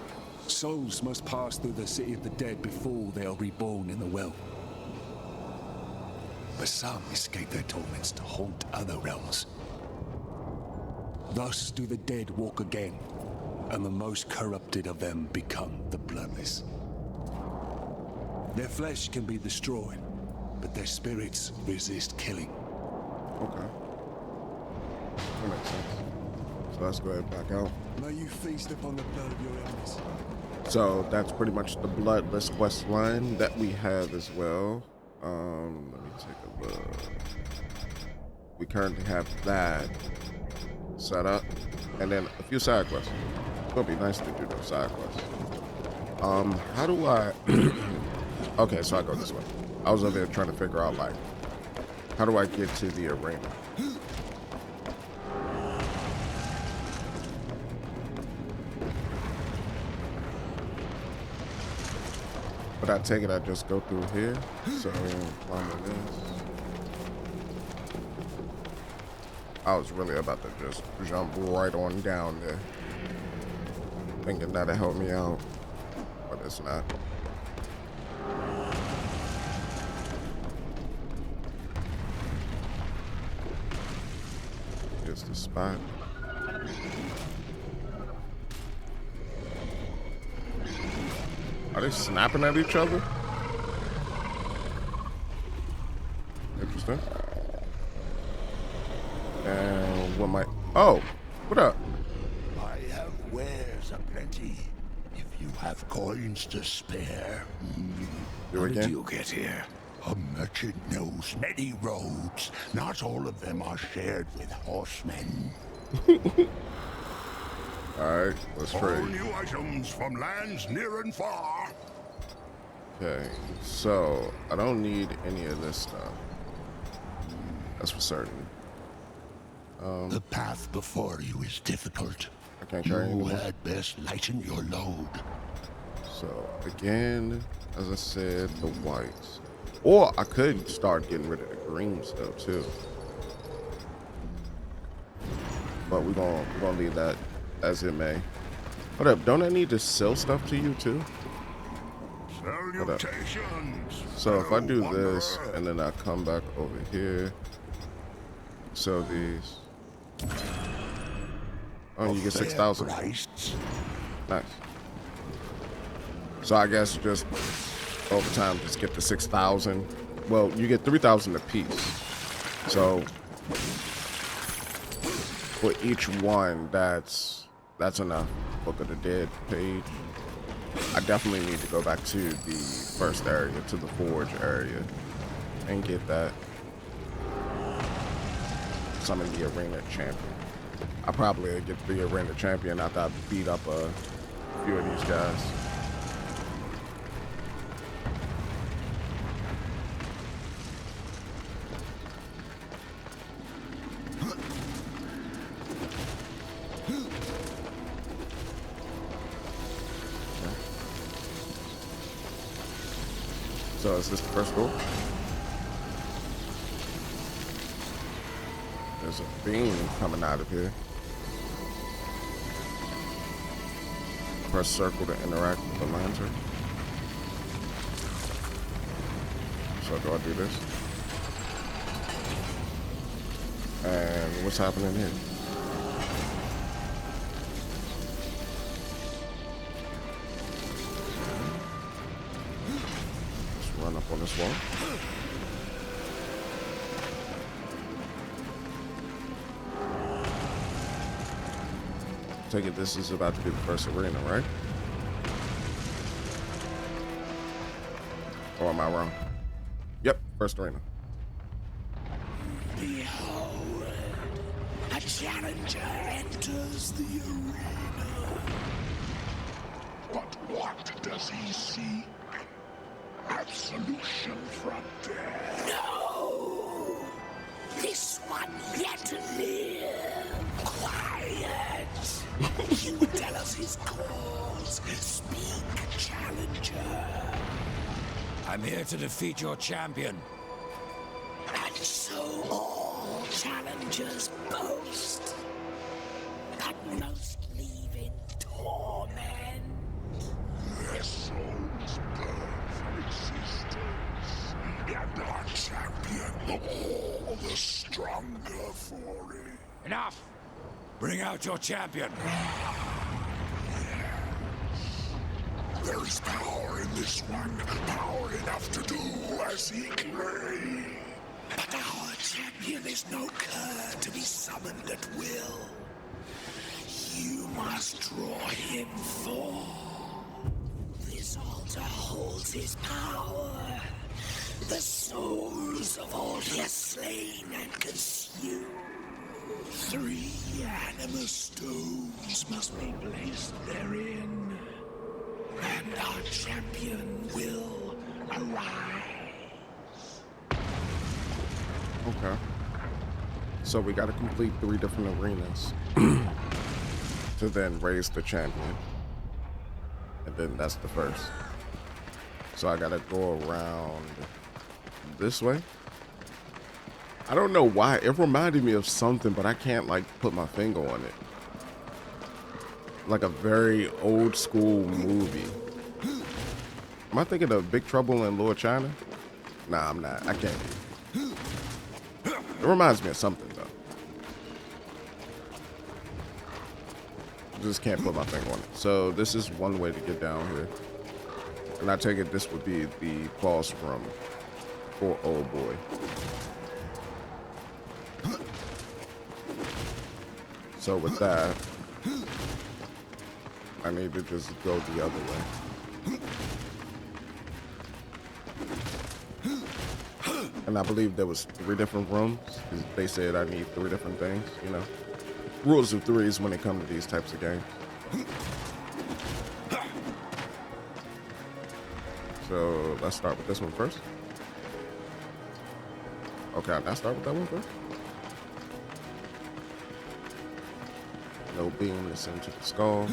[SPEAKER 2] Souls must pass through the city of the dead before they are reborn in the well. But some escape their torments to haunt other realms. Thus do the dead walk again, and the most corrupted of them become the Bloodless. Their flesh can be destroyed, but their spirits resist killing.
[SPEAKER 1] Okay. That makes sense. So let's go ahead and back out.
[SPEAKER 2] May you feast upon the blood of your enemies.
[SPEAKER 1] So that's pretty much the Bloodless quest line that we have as well. Let me take a look. We currently have that set up, and then a few side quests. It's gonna be nice to do those side quests. How do I? Okay, so I go this way. I was over there trying to figure out like, how do I get to the arena? But I take it I just go through here. So climb on this. I was really about to just jump right on down there, thinking that'd help me out, but it's not. Here's the spot. Are they snapping at each other? Interesting. And what might... Oh, what up?
[SPEAKER 8] I have wares aplenty. If you have coins to spare.
[SPEAKER 1] You
[SPEAKER 3] How did
[SPEAKER 1] again?
[SPEAKER 3] you get here?
[SPEAKER 8] A merchant knows many roads. Not all of them are shared with horsemen.
[SPEAKER 1] All Alright, let's
[SPEAKER 4] All
[SPEAKER 1] trade.
[SPEAKER 4] new items from lands near and far.
[SPEAKER 1] Okay, so I don't need any of this stuff. That's for certain.
[SPEAKER 8] The path before you is difficult.
[SPEAKER 1] I can't carry
[SPEAKER 8] You
[SPEAKER 1] anymore.
[SPEAKER 8] had best lighten your load.
[SPEAKER 1] So again, as I said, the whites. Or I could start getting rid of the green stuff too. But we're gonna leave that as it may. Hold up, don't I need to sell stuff to you too?
[SPEAKER 4] Salutations.
[SPEAKER 1] So if I do
[SPEAKER 4] fellow
[SPEAKER 1] this
[SPEAKER 4] wanderer.
[SPEAKER 1] and then I come back over here, sell these. Oh, you get 6,000.
[SPEAKER 8] Price.
[SPEAKER 1] Nice. So I guess just over time, just get the 6,000. Well, you get 3,000 a piece. So for each one, that's enough. Book of the Dead page. I definitely need to go back to the first area, to the forge area, and get that. Summon the arena champion. I probably get the arena champion after I beat up a few of these guys. So is this the first door? There's a beam coming out of here. Press circle to interact with the lantern. So do I do this? And what's happening here? Let's run up on this wall. Take it this is about to be the first arena, right? Or am I wrong? Yep, first arena.
[SPEAKER 8] Behold, a challenger enters the arena.
[SPEAKER 4] But what does he seek? Absolution from death.
[SPEAKER 8] No! This one yet to live. Quiet! He would tell us his cause. Speak, challenger.
[SPEAKER 3] I'm here to defeat your champion.
[SPEAKER 8] And so all challengers boast, but most leave in torment.
[SPEAKER 4] Their souls burn from existence, and our champion all the stronger for it.
[SPEAKER 3] Enough! Bring out your champion.
[SPEAKER 4] There is power in this one, power enough to do as he claims.
[SPEAKER 8] But our champion is no cur to be summoned at will. You must draw him forth. This altar holds his power. The souls of all he has slain and consumed. 3 anima stones must be placed therein. And our champion will arise.
[SPEAKER 1] Okay. So we got to complete 3 different arenas to then raise the champion. And then that's the first. So I got to go around this way. I don't know why. It reminded me of something, but I can't like put my finger on it. Like a very old school movie. Am I thinking of Big Trouble in Little China? Nah, I'm not. I can't be. It reminds me of something though. Just can't put my finger on it. So this is one way to get down here. And I take it this would be the boss room for Old Boy. So with that, I need to just go the other way. And I believe there was 3 different rooms. 'Cause they said I need 3 different things, you know. Rules of threes when it comes to these types of games. So let's start with this one first. Okay, let's start with that one first. No beam, listen to the skull.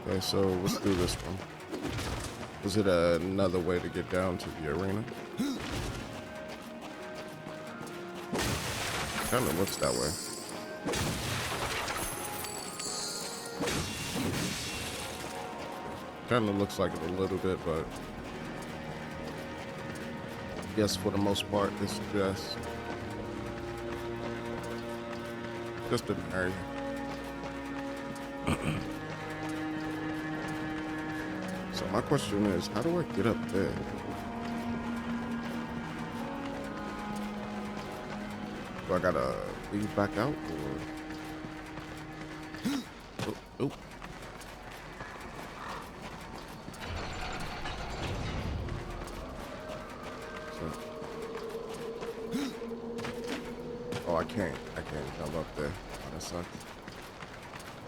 [SPEAKER 1] Okay, so let's do this one. Is it another way to get down to the arena? Kind of looks that way. Kind of looks like it a little bit, but I guess for the most part, it's just an area. So my question is, how do I get up there? Do I gotta leave back out, or? Oh. Oh, I can't jump up there. Oh, that sucks.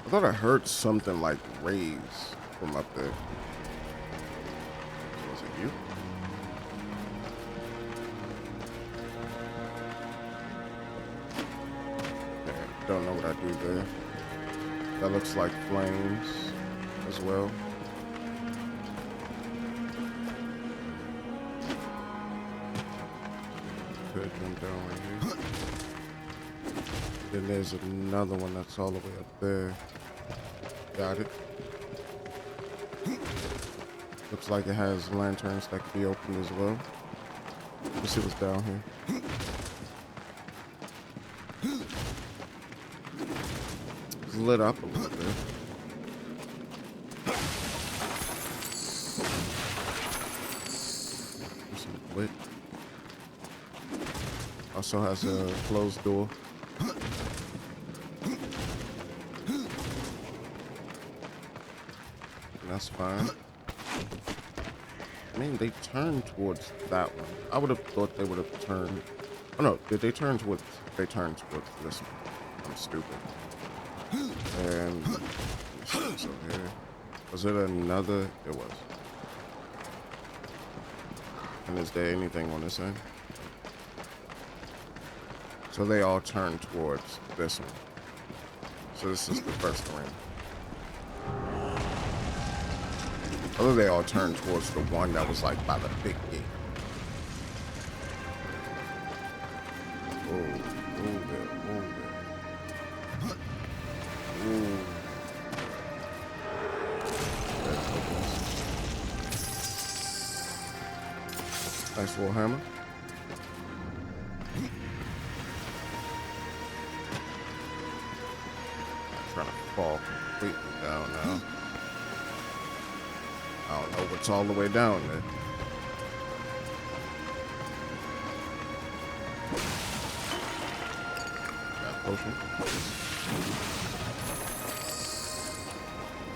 [SPEAKER 1] I thought I heard something like raise from up there. Was it you? Don't know what I do there. That looks like flames as well. Could jump down right here. Then there's another one that's all the way up there. Got it. Looks like it has lanterns that could be opened as well. Let's see what's down here. It's lit up a little bit. There's some lit. Also has a closed door. That's fine. I mean, they turned towards that one. I would have thought they would have turned. Oh no, did they turn towards? They turned towards this one. I'm stupid. And what's over here? Was it another? It was. And is there anything on this end? So they all turn towards this one. So this is the first arena. Although they all turned towards the one that was like by the big gate. Oh there. Ooh. Nice little hammer. I'm trying to fall completely down now. I don't know what's all the way down there. Got a potion.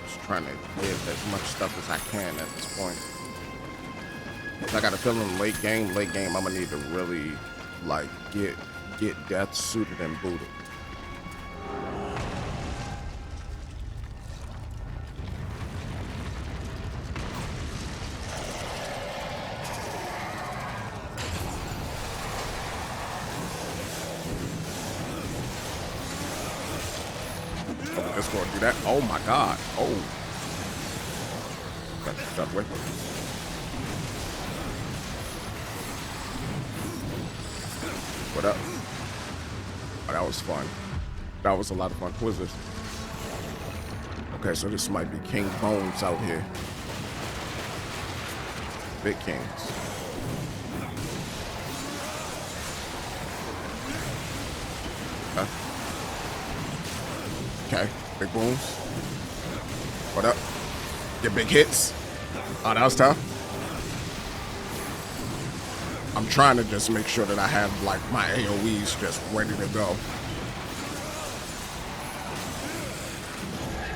[SPEAKER 1] Just trying to get as much stuff as I can at this point. I got a feeling late game, I'm gonna need to really like get death suited and booted. Let's go do that. Oh my god. Oh. Got stuff with me. What up? Oh, that was fun. That was a lot of fun. Who is this? Okay, so this might be King Bones out here. Big Kings. Okay, Big Bones. What up? Get big hits. Oh, that was tough. I'm trying to just make sure that I have like my AoEs just ready to go.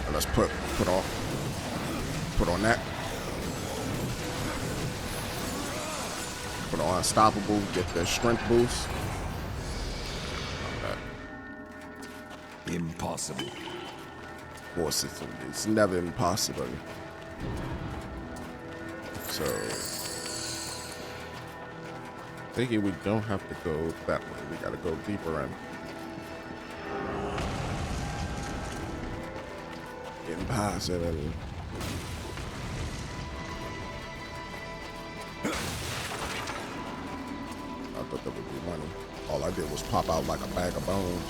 [SPEAKER 1] And let's put on that. Put on Unstoppable, get the strength boost.
[SPEAKER 3] Impossible.
[SPEAKER 1] Of course, it's never impossible. So, thinking we don't have to go that way. We gotta go deeper in. Impossible. I thought that would be money. All I did was pop out like a bag of bones.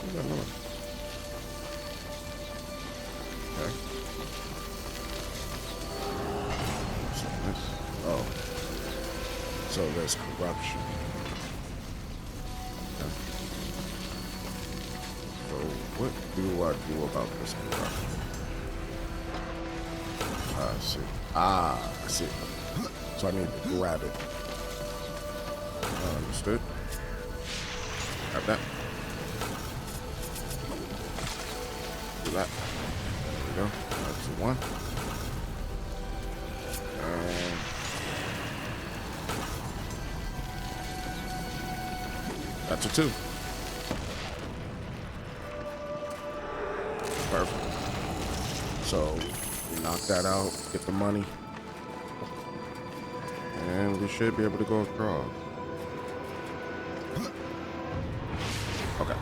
[SPEAKER 1] What's that noise? Okay. So this, oh. So there's corruption. Okay. So what do I do about this corruption? I see. I see. So I need to grab it. Understood. Grab that. Do that. There we go. That's a 1. And that's a 2. Perfect. So we knock that out, get the money, and we should be able to go across. Okay.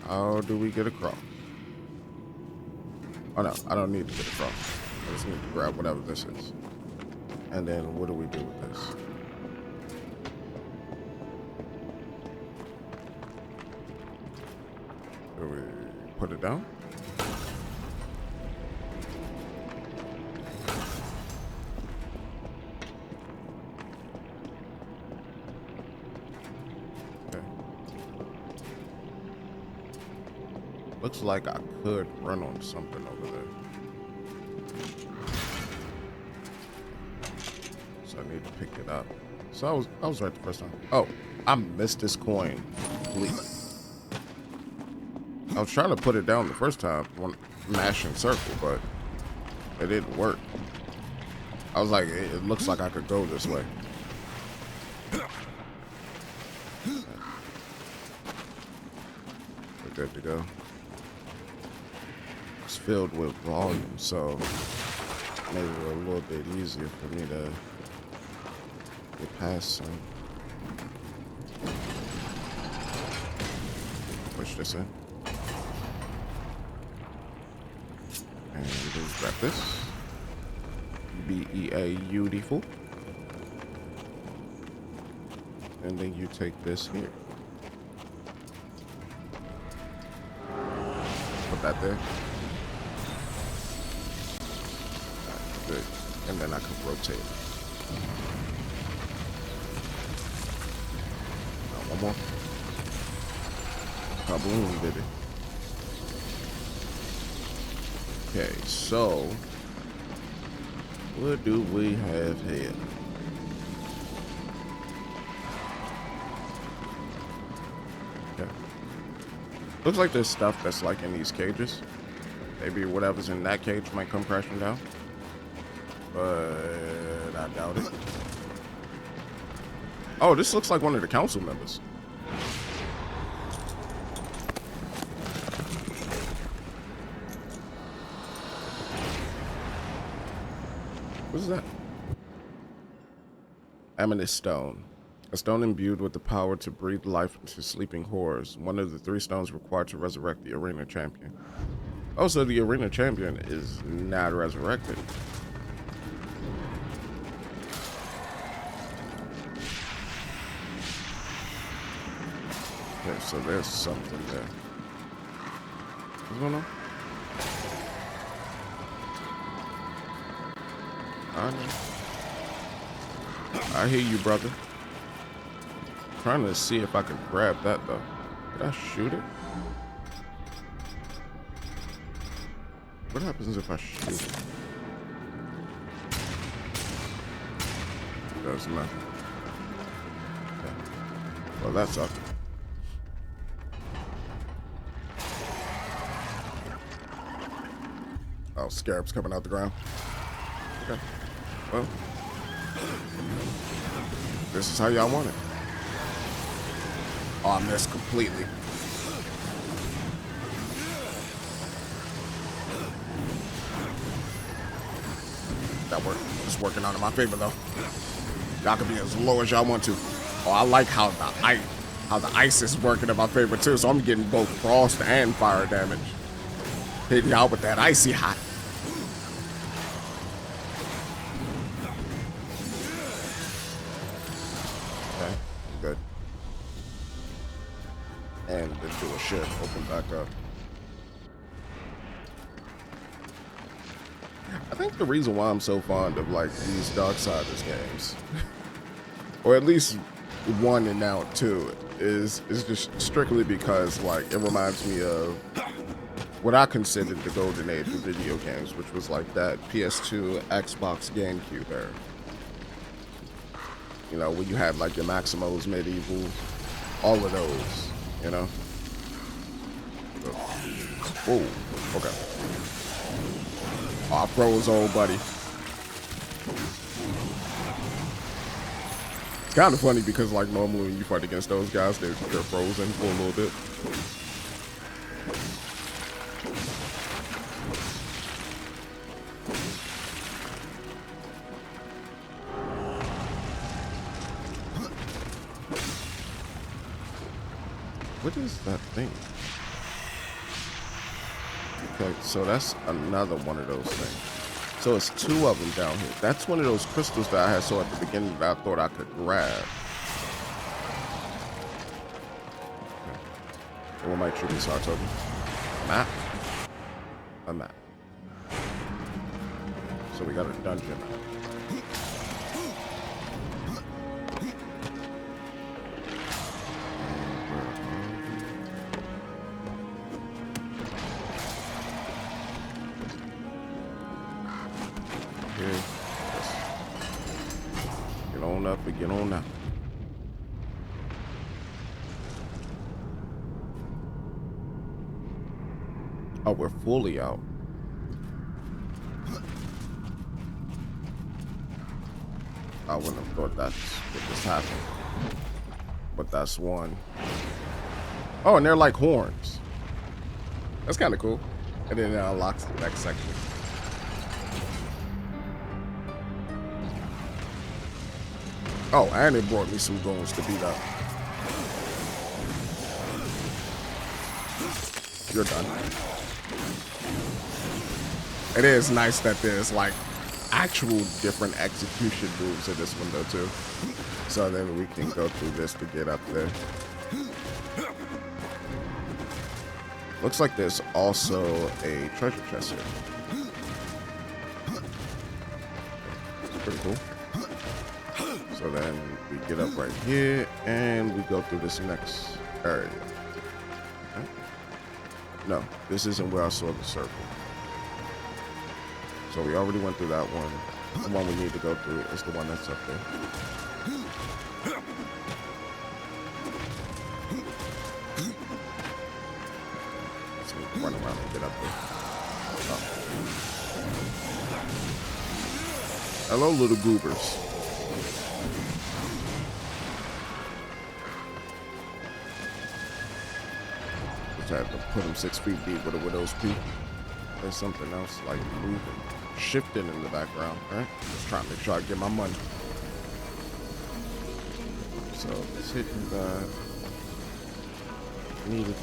[SPEAKER 1] How do we get across? Oh no, I don't need to get across. I just need to grab whatever this is. And then what do we do with this? Do we put it down? Looks like I could run on something over there. So I need to pick it up. So I was right the first time. Oh, I missed this coin completely. I was trying to put it down the first time when mashing circle, but it didn't work. I was like, it looks like I could go this way. We're good to go. It's filled with volume, so maybe a little bit easier for me to get past some. Push this in. And just grab this. Beautiful. And then you take this here. Put that there. Good. And then I can rotate. Now one more. Kaboom, baby. Okay, so what do we have here? Okay. Looks like there's stuff that's like in these cages. Maybe whatever's in that cage might come crashing down. But I doubt it. Oh, this looks like one of the council members. What is that? Amethyst stone. A stone imbued with the power to breathe life into sleeping horrors. One of the 3 stones required to resurrect the arena champion. Oh, so the arena champion is not resurrected. Okay, so there's something there. What's going on? I hear you, brother. Trying to see if I can grab that though. Did I shoot it? What happens if I shoot it? It does nothing. Okay. Well, that's up. Oh, scarabs coming out the ground. Okay. Well, this is how y'all want it. Oh, I missed completely. That worked. It's working out in my favor though. Y'all can be as low as y'all want to. Oh, I like how the ice is working in my favor too. So I'm getting both frost and fire damage. Hitting y'all with that icy hot. Okay, good. And the door should open back up. I think the reason why I'm so fond of like these Darksiders games, or at least 1 and now 2, is just strictly because like it reminds me of what I considered the golden age of video games, which was like that PS2, Xbox, GameCube era. You know, when you had like your Maximos, Medieval, all of those, you know? Oh, okay. Oh, I froze, old buddy. It's kind of funny because like normally when you fight against those guys, they're frozen for a little bit. What is that thing? Okay, so that's another one of those things. So it's 2 of them down here. That's one of those crystals that I had saw at the beginning that I thought I could grab. Okay. What might trip me, so I told you. Map. A map. So we got a dungeon map. Get on now. Oh, we're fully out. I wouldn't have thought that's what just happened. But that's one. Oh, and they're like horns. That's kind of cool. And then it unlocks the next section. Oh, and it brought me some goons to beat up. You're done. It is nice that there's like actual different execution moves in this window too. So then we can go through this to get up there. Looks like there's also a treasure chest here. It's pretty cool. So then we get up right here and we go through this next area. Okay. No, this isn't where I saw the circle. So we already went through that one. The one we need to go through is the one that's up there. Let's run around and get up there. Oh. Hello, little goobers. I had to put him 6 feet deep with a widow's peak. There's something else like moving, shifting in the background, right? Just trying to make sure I get my money. So it's hitting that. Needed to.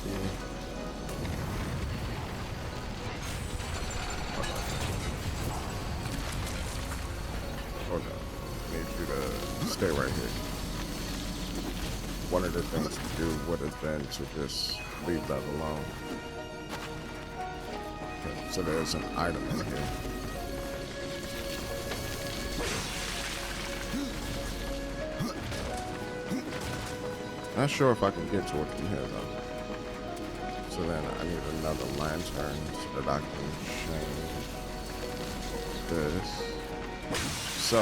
[SPEAKER 1] Oh no, need you to stay right here. One of the things to do would have been to just leave that alone. Okay, so there's an item in here. Not sure if I can get to it from here though. So then I need another lantern so that I can change this. So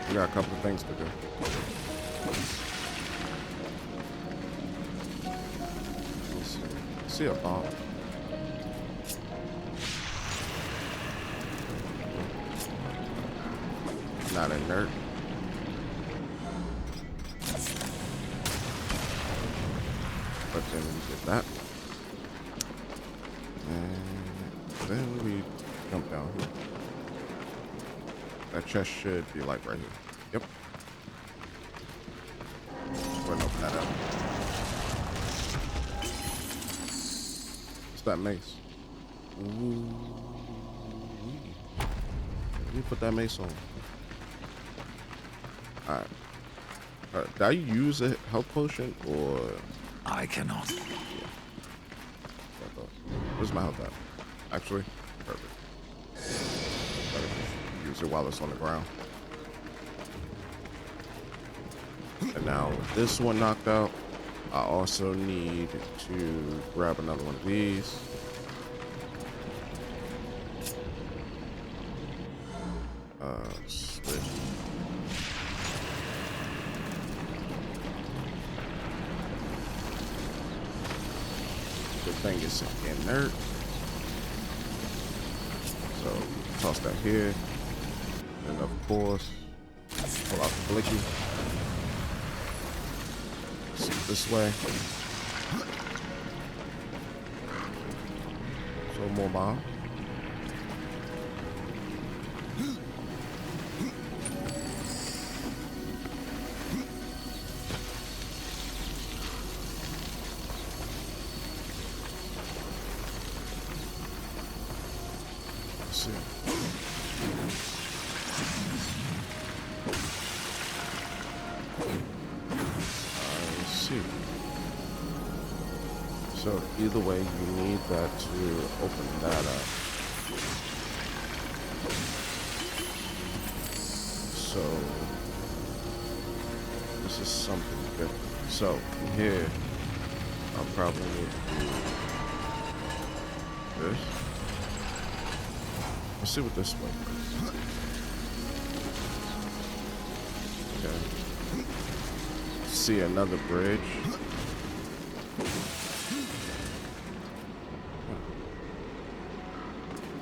[SPEAKER 1] we got a couple of things to do. See a bomb. not inert. But then we get that. And then we jump down here. That chest should be like right here. Yep. Go ahead and open that up. What's that mace? Ooh. Let me put that mace on. Alright. Did I use a health potion or?
[SPEAKER 3] I cannot.
[SPEAKER 1] Yeah. Where's my health at? Actually, perfect. Better use it while it's on the ground. And now with this one knocked out, I also need to grab another one of these. Switch. The thing is inert. So toss that here. And of course, pull out the blicky. See this way. So more bomb. So either way, you need that to open that up. So this is something different. So from here, I'll probably need to do this. Let's see what this way is. Okay. See another bridge.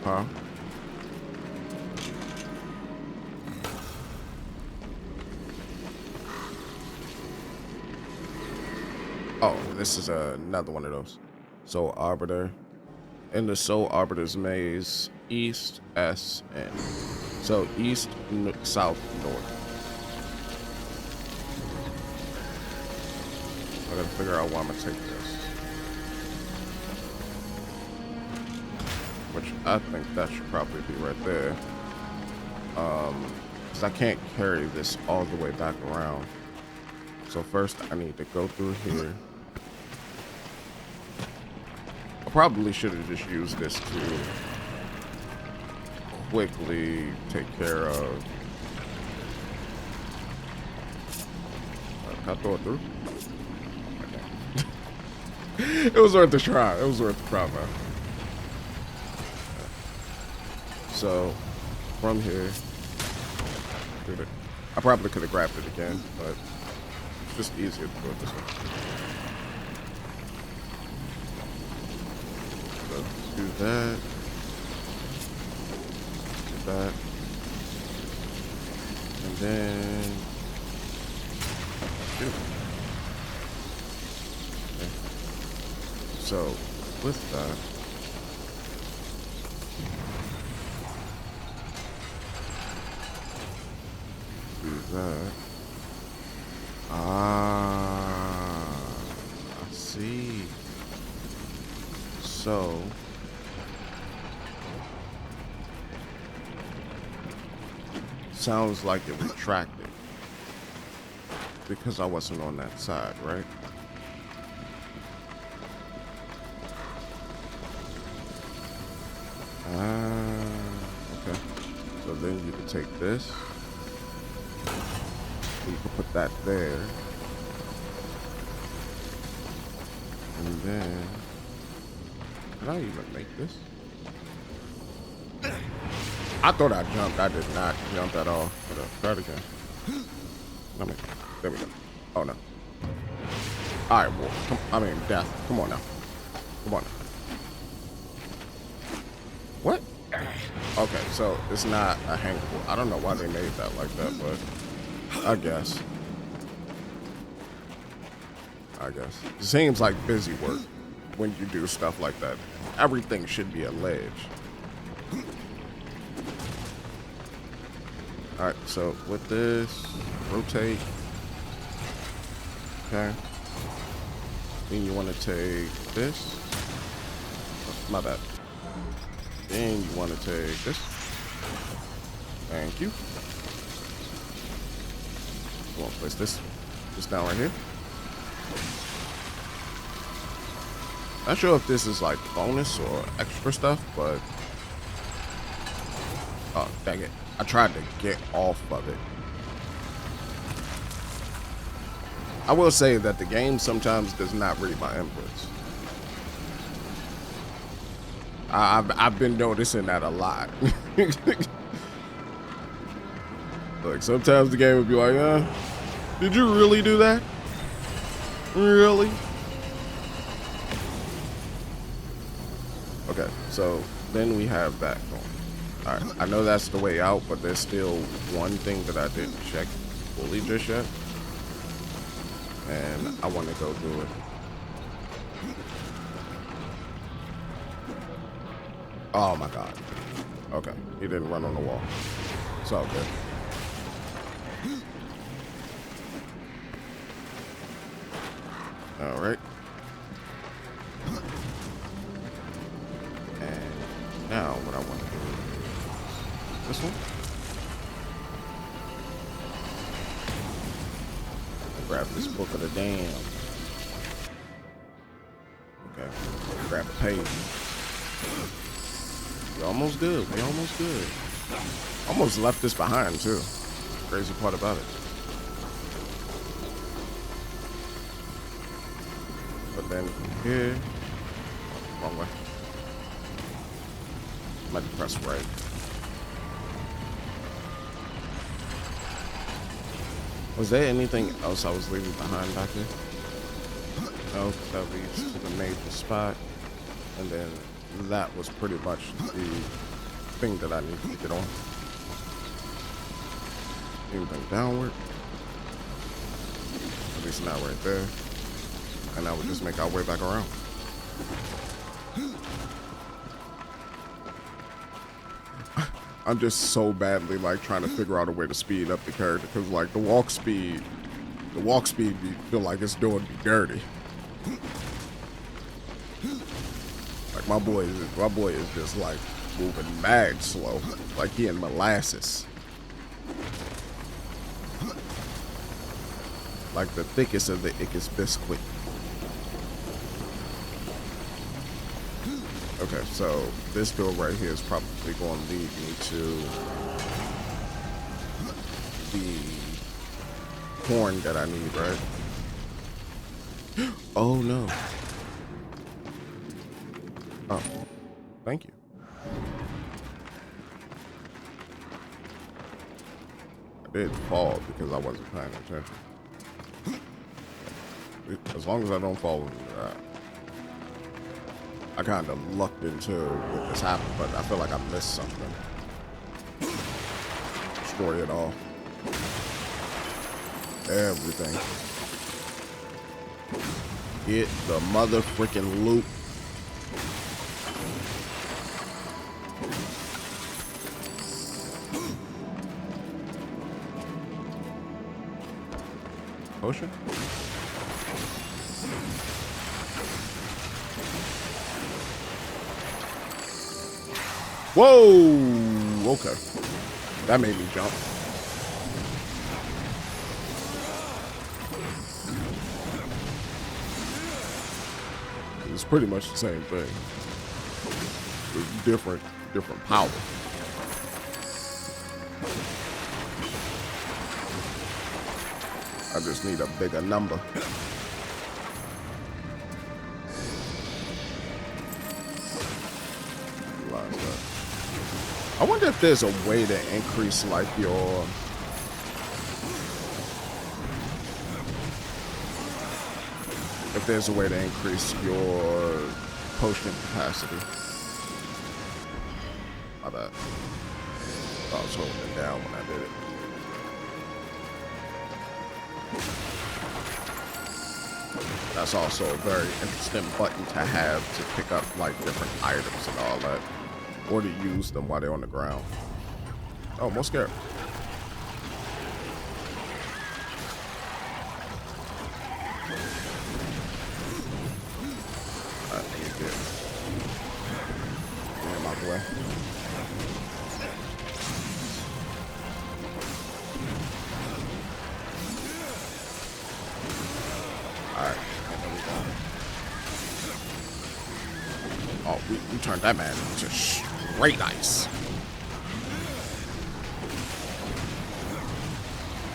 [SPEAKER 1] Huh? Oh, this is another one of those. Soul Arbiter. In the Soul Arbiter's maze, east, S, N. So east, south, north. I gotta figure out why I'm gonna take this. Which I think that should probably be right there. Because I can't carry this all the way back around. So first I need to go through here. I probably should have just used this to quickly take care of. Can I throw it through? It was worth the try. It was worth the try, man. So from here, I probably could have grabbed it again, but it's just easier to do it this way. So do that. Do that. And then shoot. Okay. So with that, that. Ah, I see. So sounds like it retracted because I wasn't on that side, right? Okay. So then you can take this. You can put that there. And then, can I even make this? I thought I jumped. I did not jump at all. Try it again. There we go. Oh no. Alright, well, death. Come on now. Come on now. What? Okay, so it's not a hangable. I don't know why they made that like that, but I guess. It seems like busy work when you do stuff like that. Everything should be a ledge. All right, so with this, rotate. Okay. Then you want to take this. Oh, my bad. Then you want to take this. Thank you. You want to place this down right here. Not sure if this is like bonus or extra stuff, but oh dang it! I tried to get off of it. I will say that the game sometimes does not read my inputs. I've been noticing that a lot. Like sometimes the game would be like, did you really do that? Really? Okay, so then we have that going. All right, I know that's the way out, but there's still one thing that I didn't check fully just yet. And I want to go do it. Oh my God. Okay, he didn't run on the wall. It's all good. All right. And now what I want to do is this one. Grab this book of the damn. Okay. Grab the page. We're almost good. We're almost good. Almost left this behind too. Crazy part about it. But then here. Wrong way. Might press right. Was there anything else I was leaving behind back here? No, that leads to the major spot. And then that was pretty much the thing that I needed to get on. Anything downward. At least not right there. And now we just make our way back around. I'm just so badly like trying to figure out a way to speed up the character because like the walk speed you feel like it's doing me dirty. Like my boy is just like moving mad slow, like he in molasses. Like the thickest of the thickest biscuit. Okay, so this door right here is probably going to lead me to the horn that I need, right? Oh no. Oh, thank you. I did fall because I wasn't paying attention. As long as I don't fall into that. I kind of lucked into what this happened, but I feel like I missed something. Destroy it all. Everything. Get the mother freaking loot. Potion? Whoa! Okay. That made me jump. It's pretty much the same thing. With different power. I just need a bigger number. I wonder if there's a way to increase like your potion capacity. My bad. I was holding it down when I did it. That's also a very interesting button to have to pick up like different items and all that, or to use them while they're on the ground. Oh, more scared. Alright, let me get him out the way. Alright, there we go. Oh, we turned that man into straight ice.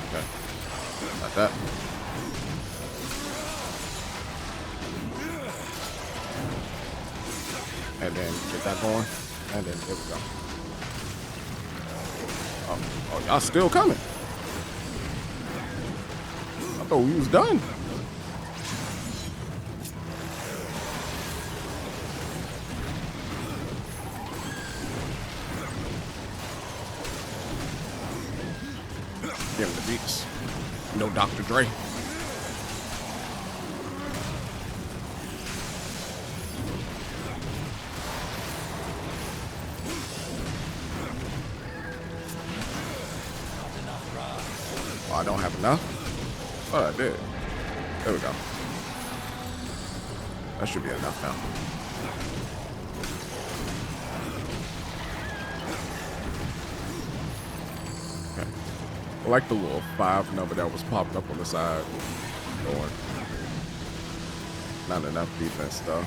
[SPEAKER 1] Okay, like that. And then get that going. And then there we go. Oh, y'all still coming. I thought we was done. Give him the beats. No Dr. Dre. Oh, I don't have enough? Oh, I did. There we go. That should be enough now. Okay. I like the little 5 number that was popped up on the side. Going. Not enough defense though.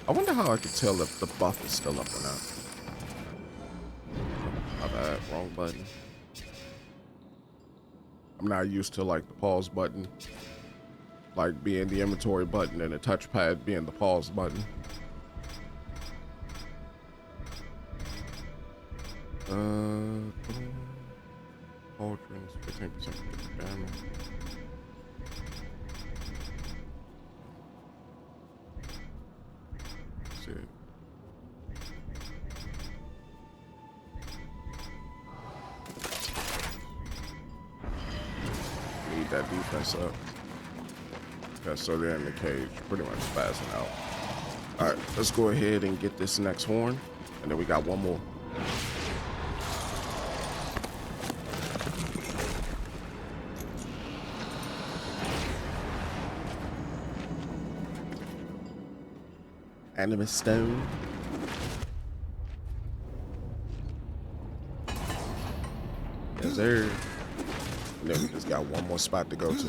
[SPEAKER 1] I wonder how I could tell if the buff is still up or not. My bad, wrong button. I'm not used to like the pause button, like being the inventory button and the touchpad being the pause button. Pauldrons, 15% damage. That's it. Need that defense up. Okay, so they're in the cage, pretty much spazzing out. All right, let's go ahead and get this next horn, and then we got one more. Animus stone. Yes, sir. And then we just got one more spot to go to.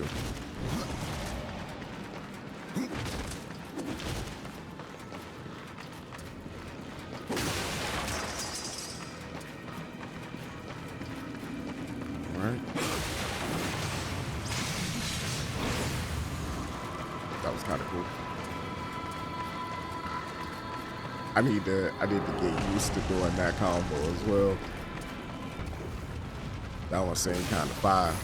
[SPEAKER 1] All right. That was kind of cool. I need to get used to doing that combo as well. That one seemed kind of fire.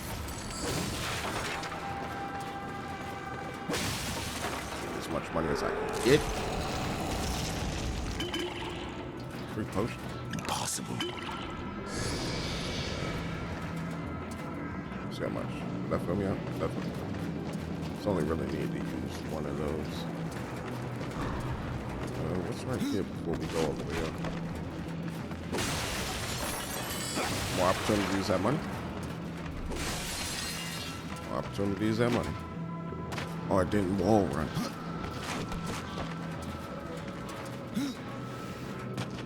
[SPEAKER 1] As much money as I can get. Free potion.
[SPEAKER 3] Impossible.
[SPEAKER 1] See how much. That fill me up? That fill me up. It's only really need to use one of those. What's right here before we go all the way up? More opportunities at money. More opportunities at money. Oh, I didn't wall run.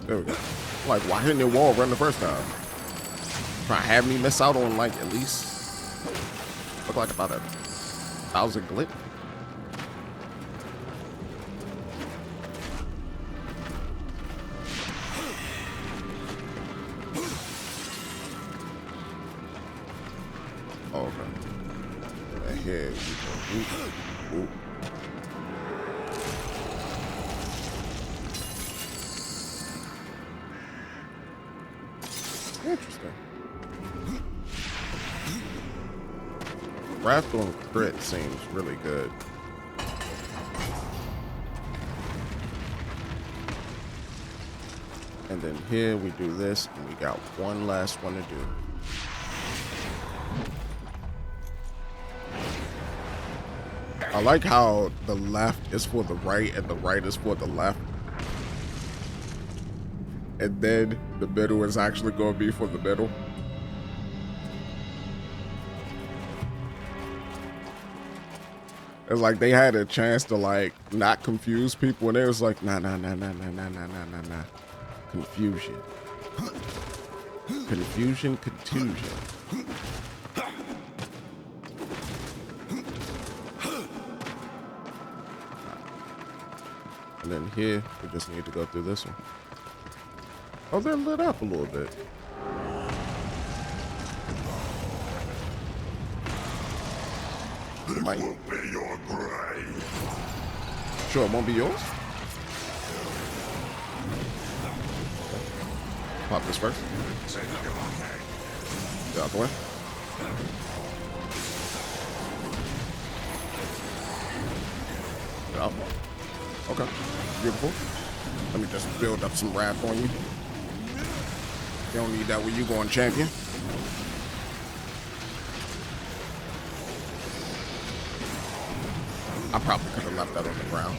[SPEAKER 1] There we go. Like, why didn't it wall run the first time? Trying to have me miss out on like at least look like about 1,000 glitch. Oh, okay. Here we go. Ooh. Interesting. Wrath on crit seems really good. And then here we do this, and we got one last one to do. I like how the left is for the right and the right is for the left. And then the middle is actually going to be for the middle. It's like they had a chance to like not confuse people, and it was like, nah. Confusion. Confusion, contusion. And then here, we just need to go through this one. Oh, they're lit up a little bit.
[SPEAKER 4] This will be your grave.
[SPEAKER 1] Sure, it won't be yours? Pop this first. Get out the way. Get out. Okay. Beautiful. Let me just build up some wrath on you. You don't need that when you going champion. I probably could have left that on the ground.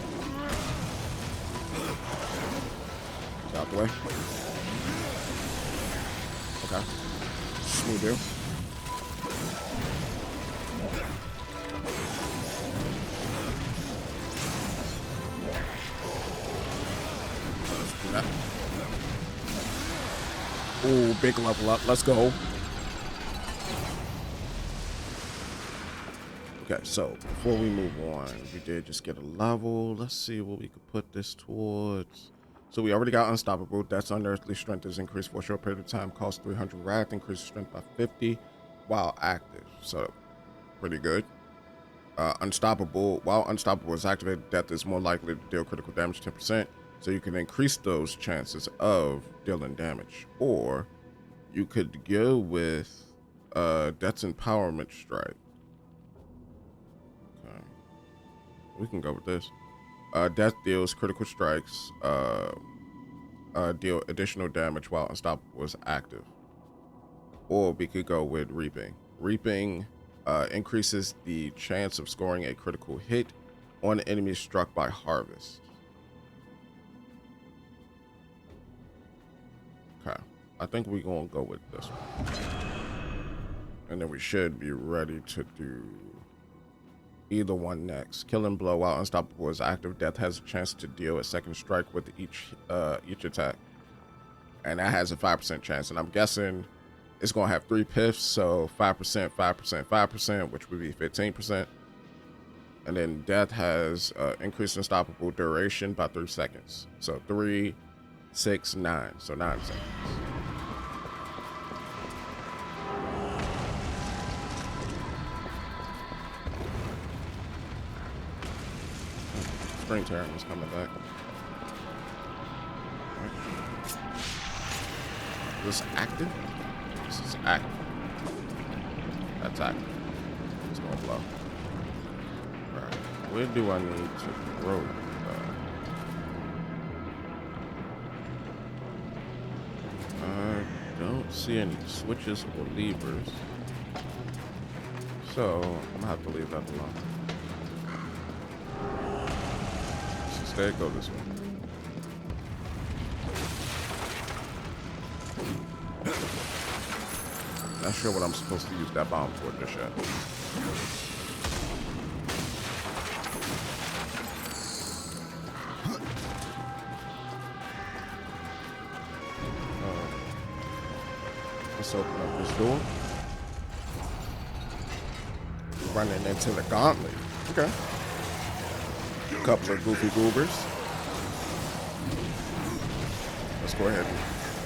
[SPEAKER 1] Get out the way. Okay. Smooth deal. Let's do that. Ooh, big level up. Let's go. Okay, so before we move on, we did just get a level. Let's see what we could put this towards. So we already got Unstoppable. That's unearthly strength is increased for a short period of time. Costs 300 wrath. Increases strength by 50 while active. So pretty good. Unstoppable. While Unstoppable is activated, death is more likely to deal critical damage 10%. So you can increase those chances of dealing damage. Or you could go with Death's Empowerment Strike. Okay. We can go with this. Death deals critical strikes, deal additional damage while Unstoppable is active. Or we could go with Reaping. Reaping increases the chance of scoring a critical hit on enemies struck by Harvest. Okay, I think we're gonna go with this one. And then we should be ready to do either one next. Killing Blow while Unstoppable is active. Death has a chance to deal a second strike with each attack. And that has a 5% chance. And I'm guessing it's going to have 3 piffs. So 5%, 5%, 5%, which would be 15%. And then Death has increased Unstoppable duration by 3 seconds. So 3, 6, 9. So 9 seconds. Spring Terran is coming back. Right. This active? This is active. That's active. It's gonna blow. Alright. Where do I need to throw I don't see any switches or levers. So I'm gonna have to leave that alone. Instead, go this way. Not sure what I'm supposed to use that bomb for just yet. Let's open up this door. We're running into the gauntlet. Okay. A couple of goofy goobers. Let's go ahead and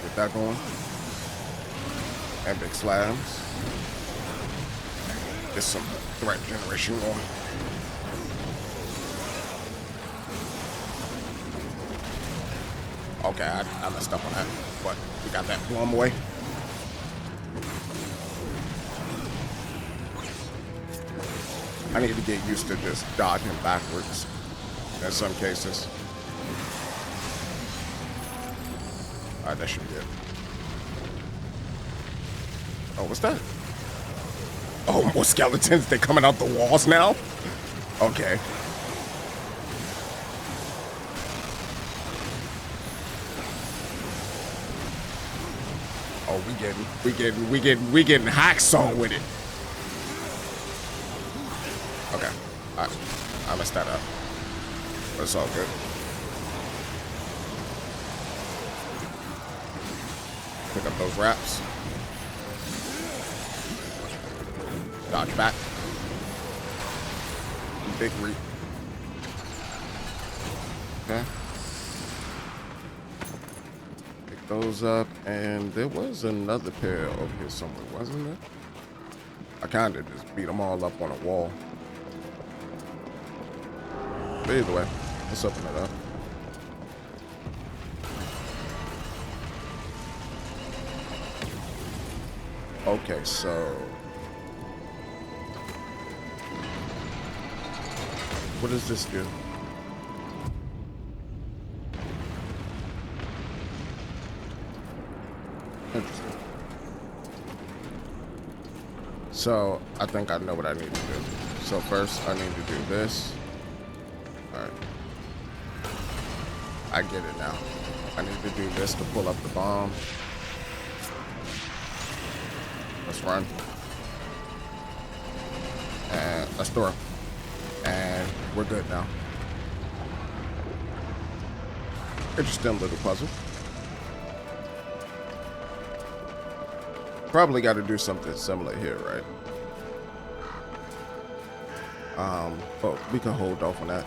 [SPEAKER 1] get that going. And big slabs. Get some threat generation going. Okay, I messed up on that, but we got that blown away. need to get used to just dodging backwards in some cases. Alright, that should be it. Oh, what's that? Oh, more skeletons. They're coming out the walls now? Okay. Oh, we getting hacksaw with it. Okay. I messed that up. But it's all good. Pick up those wraps. Dodge back. Big reap. Okay. Pick those up, and there was another pair over here somewhere, wasn't there? I kind of just beat them all up on a wall. But either way, let's open it up. Okay, so what does this do? Interesting. So I think I know what I need to do. So first I need to do this. All right. I get it now. I need to do this to pull up the bomb. Let's run. And let's throw. And we're good now. Interesting little puzzle. Probably got to do something similar here, right? But we can hold off on that.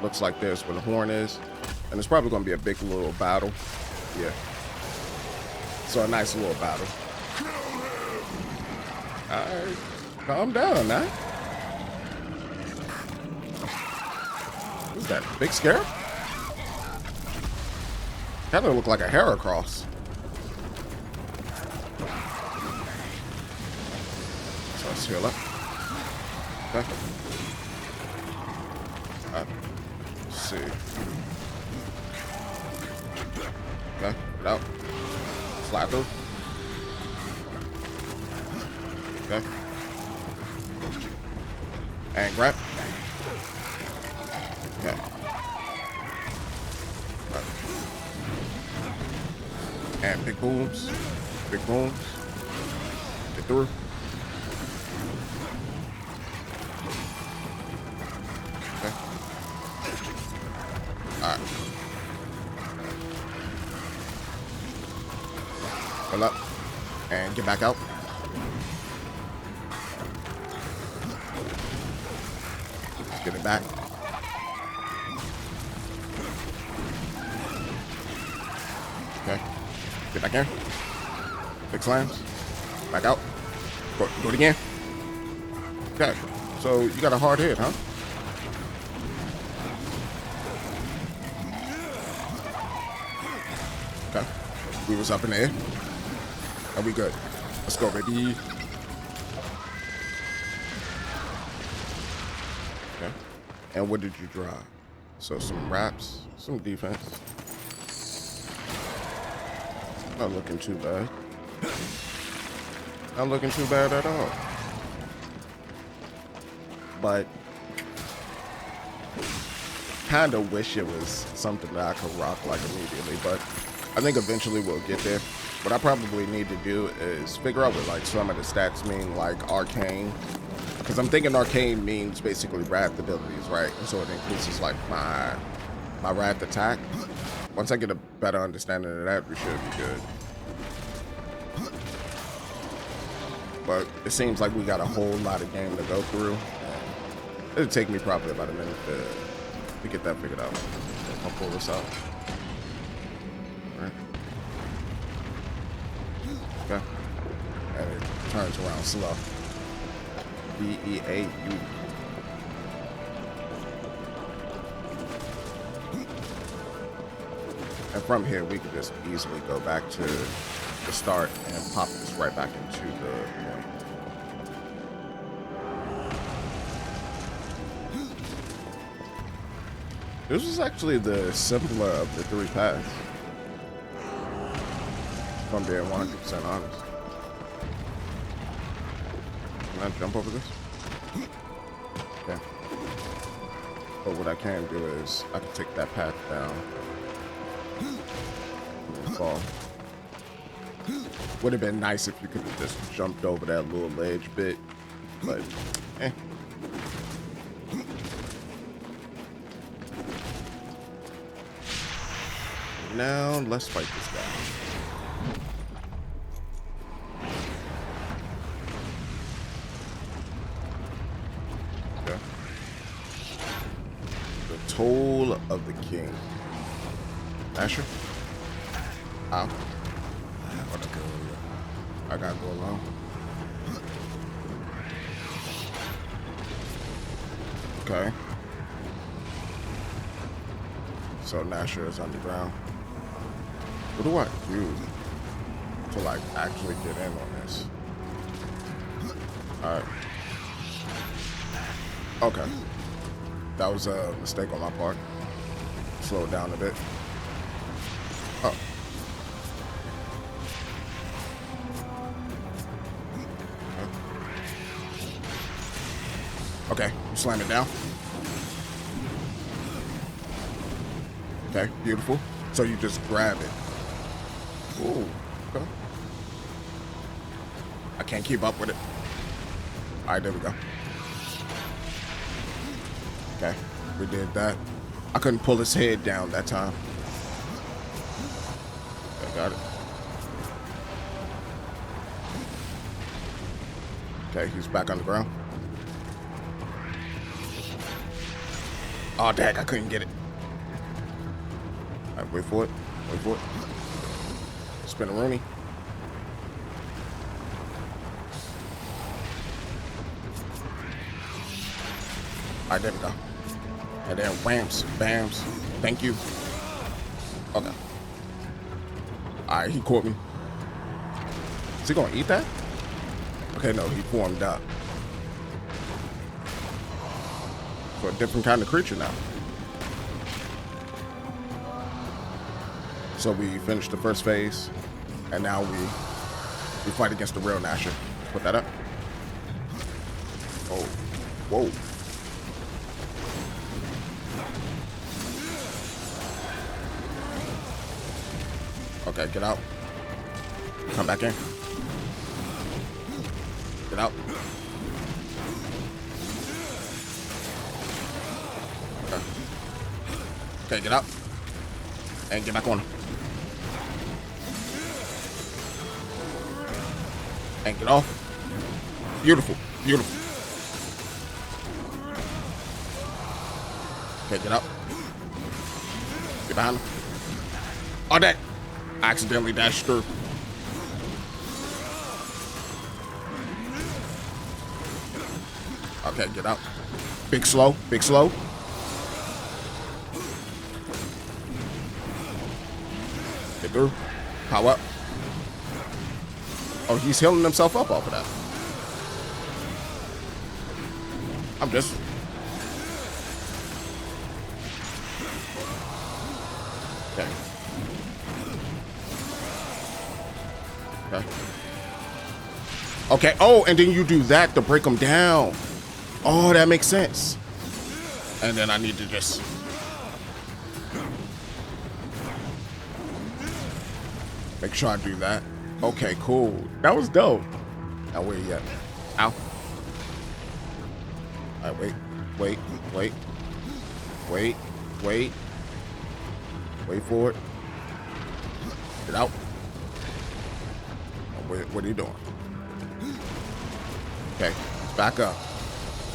[SPEAKER 1] Looks like there's where the horn is. And it's probably going to be a big little battle. Yeah. So a nice little battle. Alright. Calm down, now. Who's that? Big scarab? Kind of look like a Heracross. So let's heal up. Okay. Let's see. Okay, get out. Slide through. Okay. And grab. Okay. Right. And big booms. Big booms. Get through. Okay. Alright. Pull up. And get back out. Get it back. Okay. Get back in. Big slams. Back out. Go it again. Okay. So you got a hard hit, huh? Okay. We was up in the air. Are we good? Let's go, baby. Okay. And what did you drop? So some wraps, some defense. Not looking too bad. Not looking too bad at all. But kind of wish it was something that I could rock like immediately, but I think eventually we'll get there. What I probably need to do is figure out what like some of the stats mean, like arcane. Because I'm thinking arcane means basically wrath abilities, right? So it increases like my wrath attack. Once I get a better understanding of that, we should be good. But it seems like we got a whole lot of game to go through. It'll take me probably about a minute to get that figured out. I'll pull this out. All right. Okay. And it turns around slow. B-E-A-U. And from here, we could just easily go back to the start and pop this right back into the point. This was actually the simpler of the three paths. If I'm being 100% honest. Can I jump over this? Okay. But what I can do is I can take that path down and fall. Would have been nice if you could have just jumped over that little ledge bit, but eh. Now let's fight this guy. Okay. The Toll of the King. Asher? Ow. I gotta go along. Okay. So Nasher is underground. What do I do to like actually get in on this? Alright. Okay. That was a mistake on my part. Slow it down a bit. Oh. Okay, slam it down. Okay, beautiful. So you just grab it. Ooh, okay. I can't keep up with it. All right, there we go. Okay, we did that. I couldn't pull his head down that time. Okay, got it. Okay, he's back on the ground. Oh, dang, I couldn't get it. All right, wait for it. Wait for it. Spin a Rooney. All right, there we go. And then whamps, bams. Thank you. Okay. All right, he caught me. Is he gonna eat that? Okay, no, he formed up. For a different kind of creature now. So we finished the first phase, and now we fight against the real Nasher. Put that up. Oh, whoa. Okay, get out. Come back in. Get out. Okay. Okay, get out. And get back on him. And get off. Beautiful. Beautiful. Okay, get up. Get behind him. Oh, that. I accidentally dashed through. Okay, get out. Big slow. Big slow. Get through. Power up. Oh, he's healing himself up off of that. I'm just... Okay. Okay. Okay. Oh, and then you do that to break them down. Oh, that makes sense. And then I need to just... make sure I do that. Okay, cool. That was dope. Now, where you at? Ow. All right, wait. Wait for it. Get out. What are you doing? Okay, it's back up.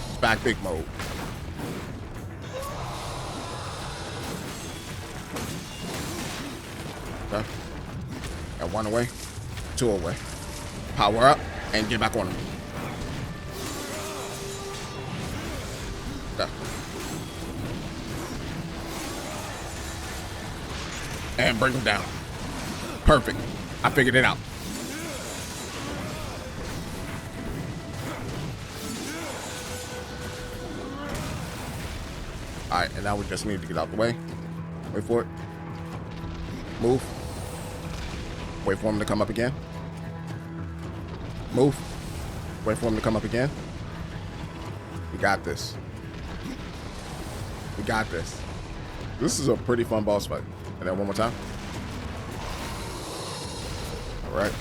[SPEAKER 1] It's back big mode. Okay. Got one away, two away. Power up and get back on him. Okay. And bring him down. Perfect. I figured it out. Alright, and now we just need to get out the way. Wait for it. Move. Wait for him to come up again. Move. Wait for him to come up again. We got this. We got this. This is a pretty fun boss fight. And then one more time. Alright.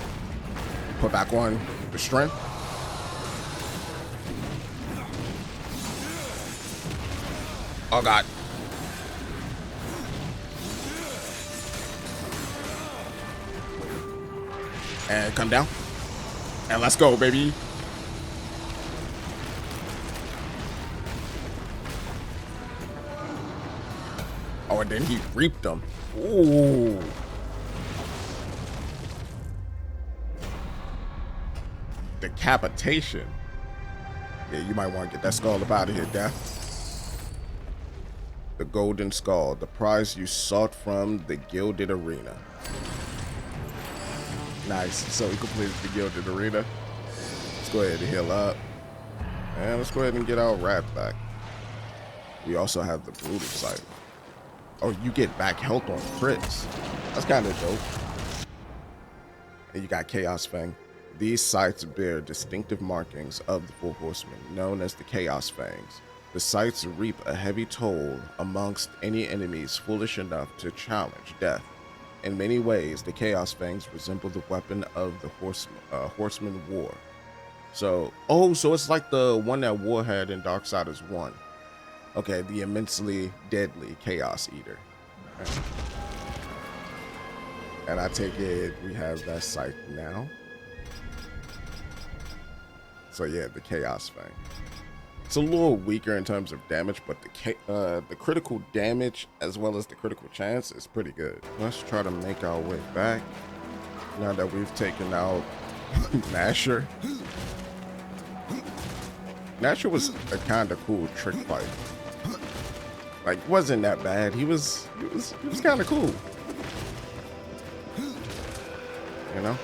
[SPEAKER 1] Put back on the strength. Oh god. And come down. And let's go, baby. Oh, and then he reaped them. Ooh. Decapitation. Yeah, you might want to get that skull up out of here, Death. The Golden Skull, the prize you sought from the Gilded Arena. Nice. So we completed the Gilded Arena. Let's go ahead and heal up. And let's go ahead and get our rat back. We also have the Brutal Sight. Oh, you get back health on crits. That's kind of dope. And you got Chaos Fang. These sights bear distinctive markings of the Four Horsemen, known as the Chaos Fangs. The sights reap a heavy toll amongst any enemies foolish enough to challenge death. In many ways, the Chaos Fangs resemble the weapon of the Horseman War. So it's like the one that War had in Darksiders 1. Okay, the immensely deadly Chaos Eater. Okay. And I take it we have that sight now. So yeah, the Chaos Fang. It's a little weaker in terms of damage, but the critical damage as well as the critical chance is pretty good. Let's try to make our way back now that we've taken out Nasher. Nasher was a kind of cool trick fight. Like, wasn't that bad. He was kind of cool. You know?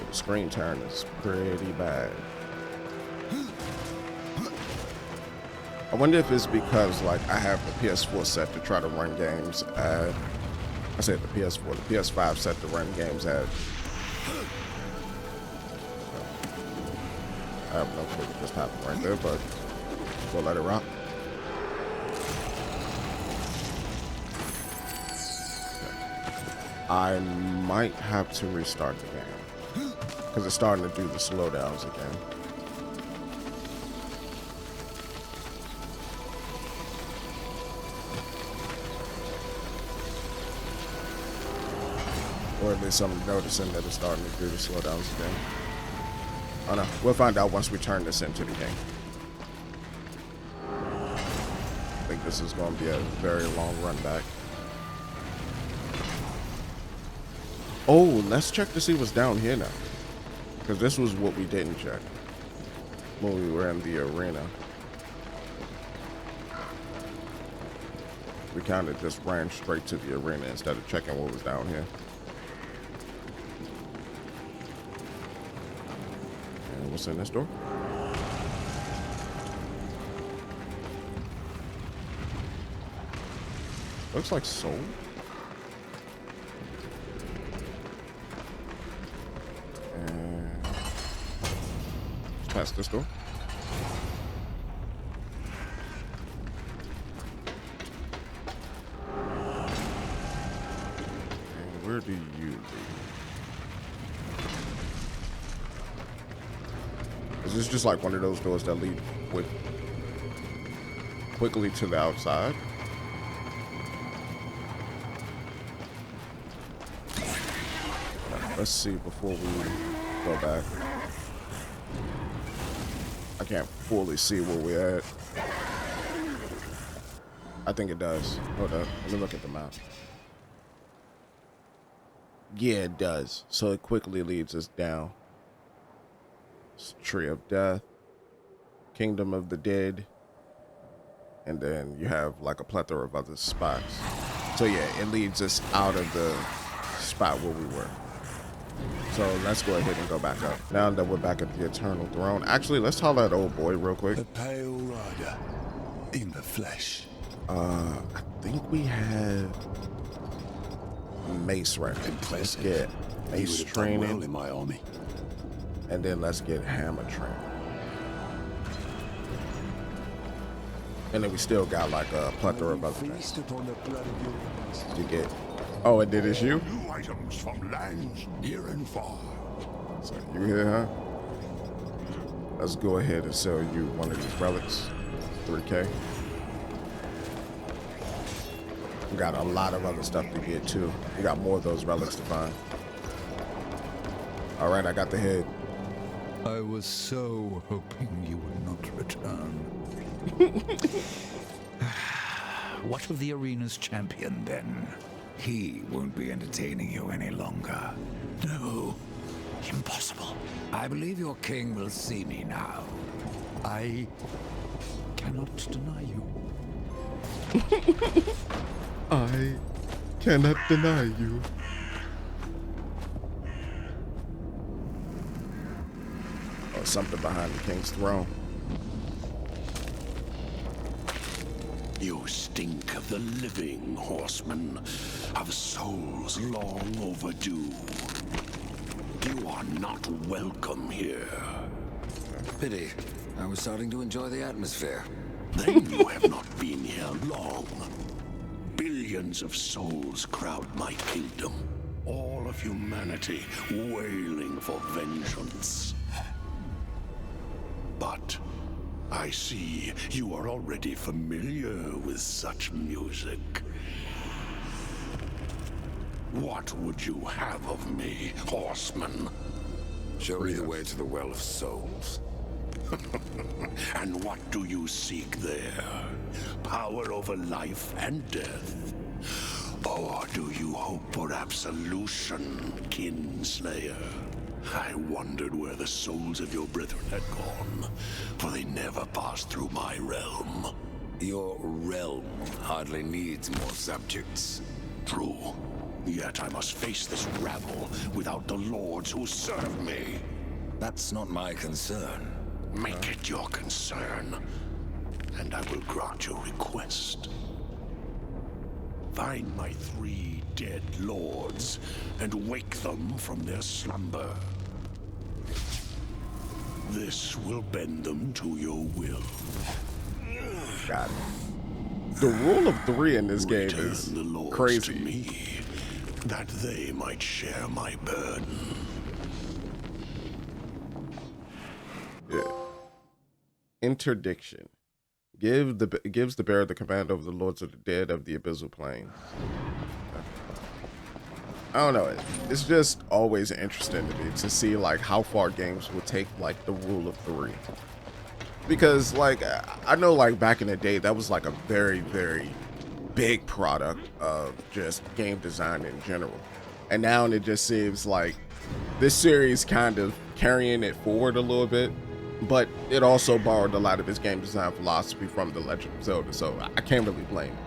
[SPEAKER 1] The screen turn is pretty bad. I wonder if it's because, like, I have the PS4 set to try to run games at... I say the PS4, the PS5 set to run games at... I have no clue what just happened right there, but we'll let it rock. Okay. I might have to restart the game because it's starting to do the slowdowns again. Or at least I'm noticing that it's starting to do the slowdowns again. Oh no, we'll find out once we turn this into the game. I think this is going to be a very long run back. Oh, let's check to see what's down here now. Because this was what we didn't check when we were in the arena. We kind of just ran straight to the arena instead of checking what was down here. And what's in this door? Looks like soul. And let's pass this door. And where do you lead? Is this just like one of those doors that lead quickly to the outside? Let's see before we go back. I can't fully see where we're at. I think it does. Hold up. Let me look at the map. Yeah, it does. So it quickly leads us down. Tree of Death, Kingdom of the Dead, and then you have like a plethora of other spots. So yeah, it leads us out of the spot where we were. So let's go ahead and go back up. Now that we're back at the Eternal Throne. Actually, let's holler at old boy real quick.
[SPEAKER 2] A pale rider in the flesh.
[SPEAKER 1] I think we have mace right now. Let's get mace training.
[SPEAKER 2] Well in my army.
[SPEAKER 1] And then let's get hammer training. And then we still got like a plethora of other things to get. Oh, and did it's you?
[SPEAKER 4] New items from lands near and far.
[SPEAKER 1] So you here, huh? Let's go ahead and sell you one of these relics. 3K. We got a lot of other stuff to get too. We got more of those relics to find. All right, I got the head.
[SPEAKER 7] I was so hoping you would not return. What of the arena's champion, then?
[SPEAKER 3] He won't be entertaining you any longer.
[SPEAKER 5] No, impossible.
[SPEAKER 3] I believe your king will see me now.
[SPEAKER 7] I cannot deny you.
[SPEAKER 1] I cannot deny you. Oh, something behind the king's throne.
[SPEAKER 8] You stink of the living, horseman, of souls long overdue. You are not welcome here.
[SPEAKER 3] Pity. I was starting to enjoy the atmosphere.
[SPEAKER 8] Then you have not been here long. Billions of souls crowd my kingdom. All of humanity wailing for vengeance. But I see you are already familiar with such music. What would you have of me, horseman?
[SPEAKER 3] Show me the way to the Well of Souls.
[SPEAKER 8] And what do you seek there? Power over life and death? Or do you hope for absolution, Kinslayer? I wondered where the souls of your brethren had gone, for they never passed through my realm.
[SPEAKER 3] Your realm hardly needs more subjects.
[SPEAKER 8] True. Yet I must face this rabble without the lords who serve me.
[SPEAKER 3] That's not my concern.
[SPEAKER 8] Make it your concern, and I will grant your request. Find my 3 dead lords, and wake them from their slumber. This will bend them to your will.
[SPEAKER 1] Got it. The rule of 3 in this game
[SPEAKER 8] Return
[SPEAKER 1] is
[SPEAKER 8] the lords
[SPEAKER 1] crazy.
[SPEAKER 8] to me, that they might share my burden.
[SPEAKER 1] Yeah. Interdiction. Gives the bearer the command over the lords of the dead of the abyssal plains. I don't know. It's just always interesting to me to see like how far games will take like the rule of 3. Because like I know like back in the day that was like a very, very big product of just game design in general. And now it just seems like this series kind of carrying it forward a little bit. But it also borrowed a lot of its game design philosophy from The Legend of Zelda, so I can't really blame it.